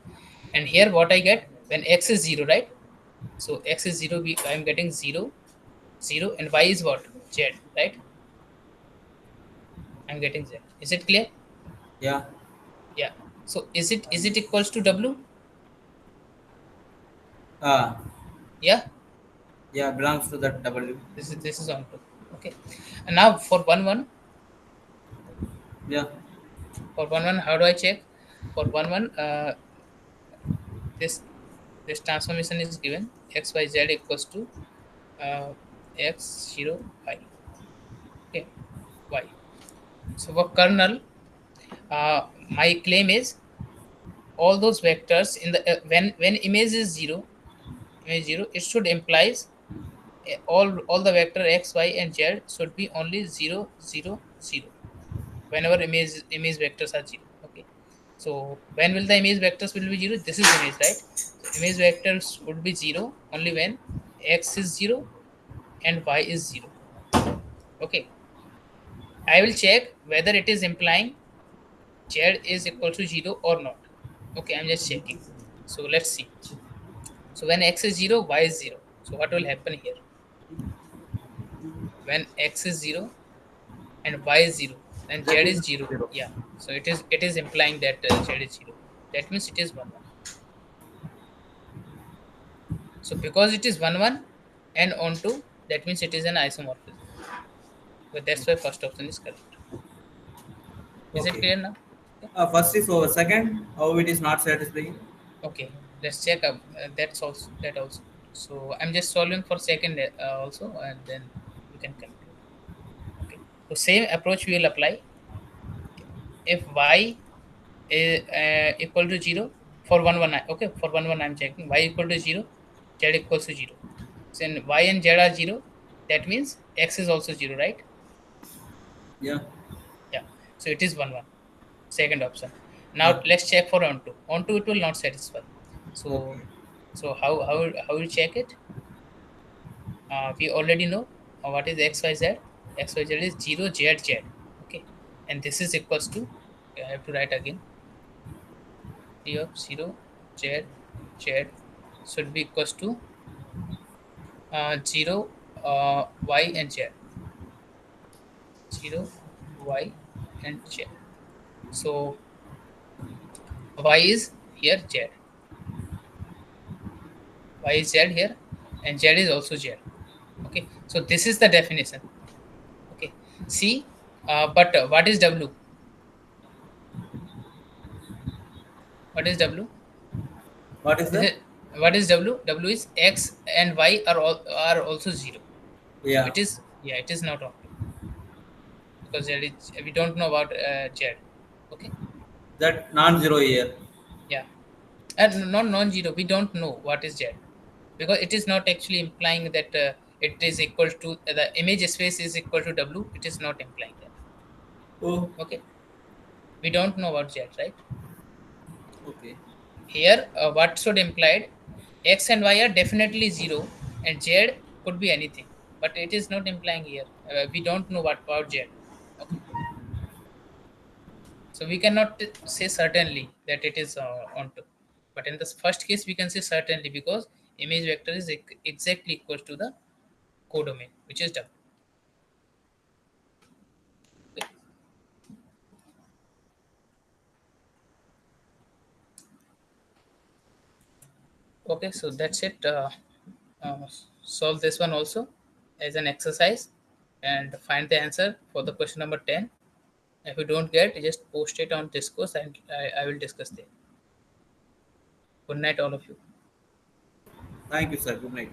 And here what I get when x is 0, right? So x is 0, I'm getting 0, 0, and y is what? Z, right? I'm getting z. Is it clear? Yeah. Yeah. So is it equals to w? Ah. Yeah. Yeah, belongs to that W. This is onto. Okay. And now for 1 1, Yeah. how do I check? For 1 1, this this transformation is given x y z equals to uh, x 0 y. Okay, y. So for kernel, my claim is all those vectors in the when image is zero, it should implies all the vector x, y, and z should be only 0 0 0 whenever image vectors are 0. Okay, so when will the image vectors will be 0? This is image, right? So image vectors would be 0 only when x is 0 and y is 0. Okay, I will check whether it is implying z is equal to 0 or not. Okay, I'm just checking. So let's see. So when x is 0, y is 0. So what will happen here? When x is 0 and y is 0, then z is 0. Yeah. So it is implying that z is 0. That means it is 1 1. So because it is 1 1 and on 2, that means it is an isomorphism. So that's why first option is correct. Is it Okay. clear now? First is over. Second, how it is not satisfying. Okay, let's check up. That's also that also. So I'm just solving for second also, and then we can conclude. Okay. So same approach we will apply. If y is equal to 0 for 1 1, okay, for 1 1 I'm checking y equal to 0, z equals to 0. So when y and z are 0, that means x is also 0, right? Yeah. Yeah. So it is 1 1. Second option. Yeah. Now let's check for on 2. On 2 it will not satisfy. So Okay. how you check it? We already know what is xyz. Xyz is 0 z z. Okay, and this is equals to, okay, I have to write again. T of 0 z z should be equals to 0 y and z. 0 y and z. So y is here z. Y is z here, and z is also z. Okay, so this is the definition. Okay, see, but what is w? What is w? What is Is that? it, what is w? W is x and y are also 0. So Yeah. it is, yeah, it is not onto, because we don't know about z. Okay, That non-zero here. yeah, and not non-zero. We don't know what is z, because it is not actually implying that it is equal to the image space is equal to w. It is not implying that. Oh. Okay, we don't know about z, right? Okay. Here, what should implied? X and Y are definitely 0, and Z could be anything, but it is not implying here. We don't know what about Z. Okay, so we cannot say certainly that it is onto. But in the first case, we can say certainly because image vector is exactly equal to the codomain, which is W. Okay, okay, so that's it. Uh, Solve this one also as an exercise and find the answer for the question number 10. If you don't get, just post it on Discourse and I will discuss there. Good night, all of you. Thank you, sir. Good night.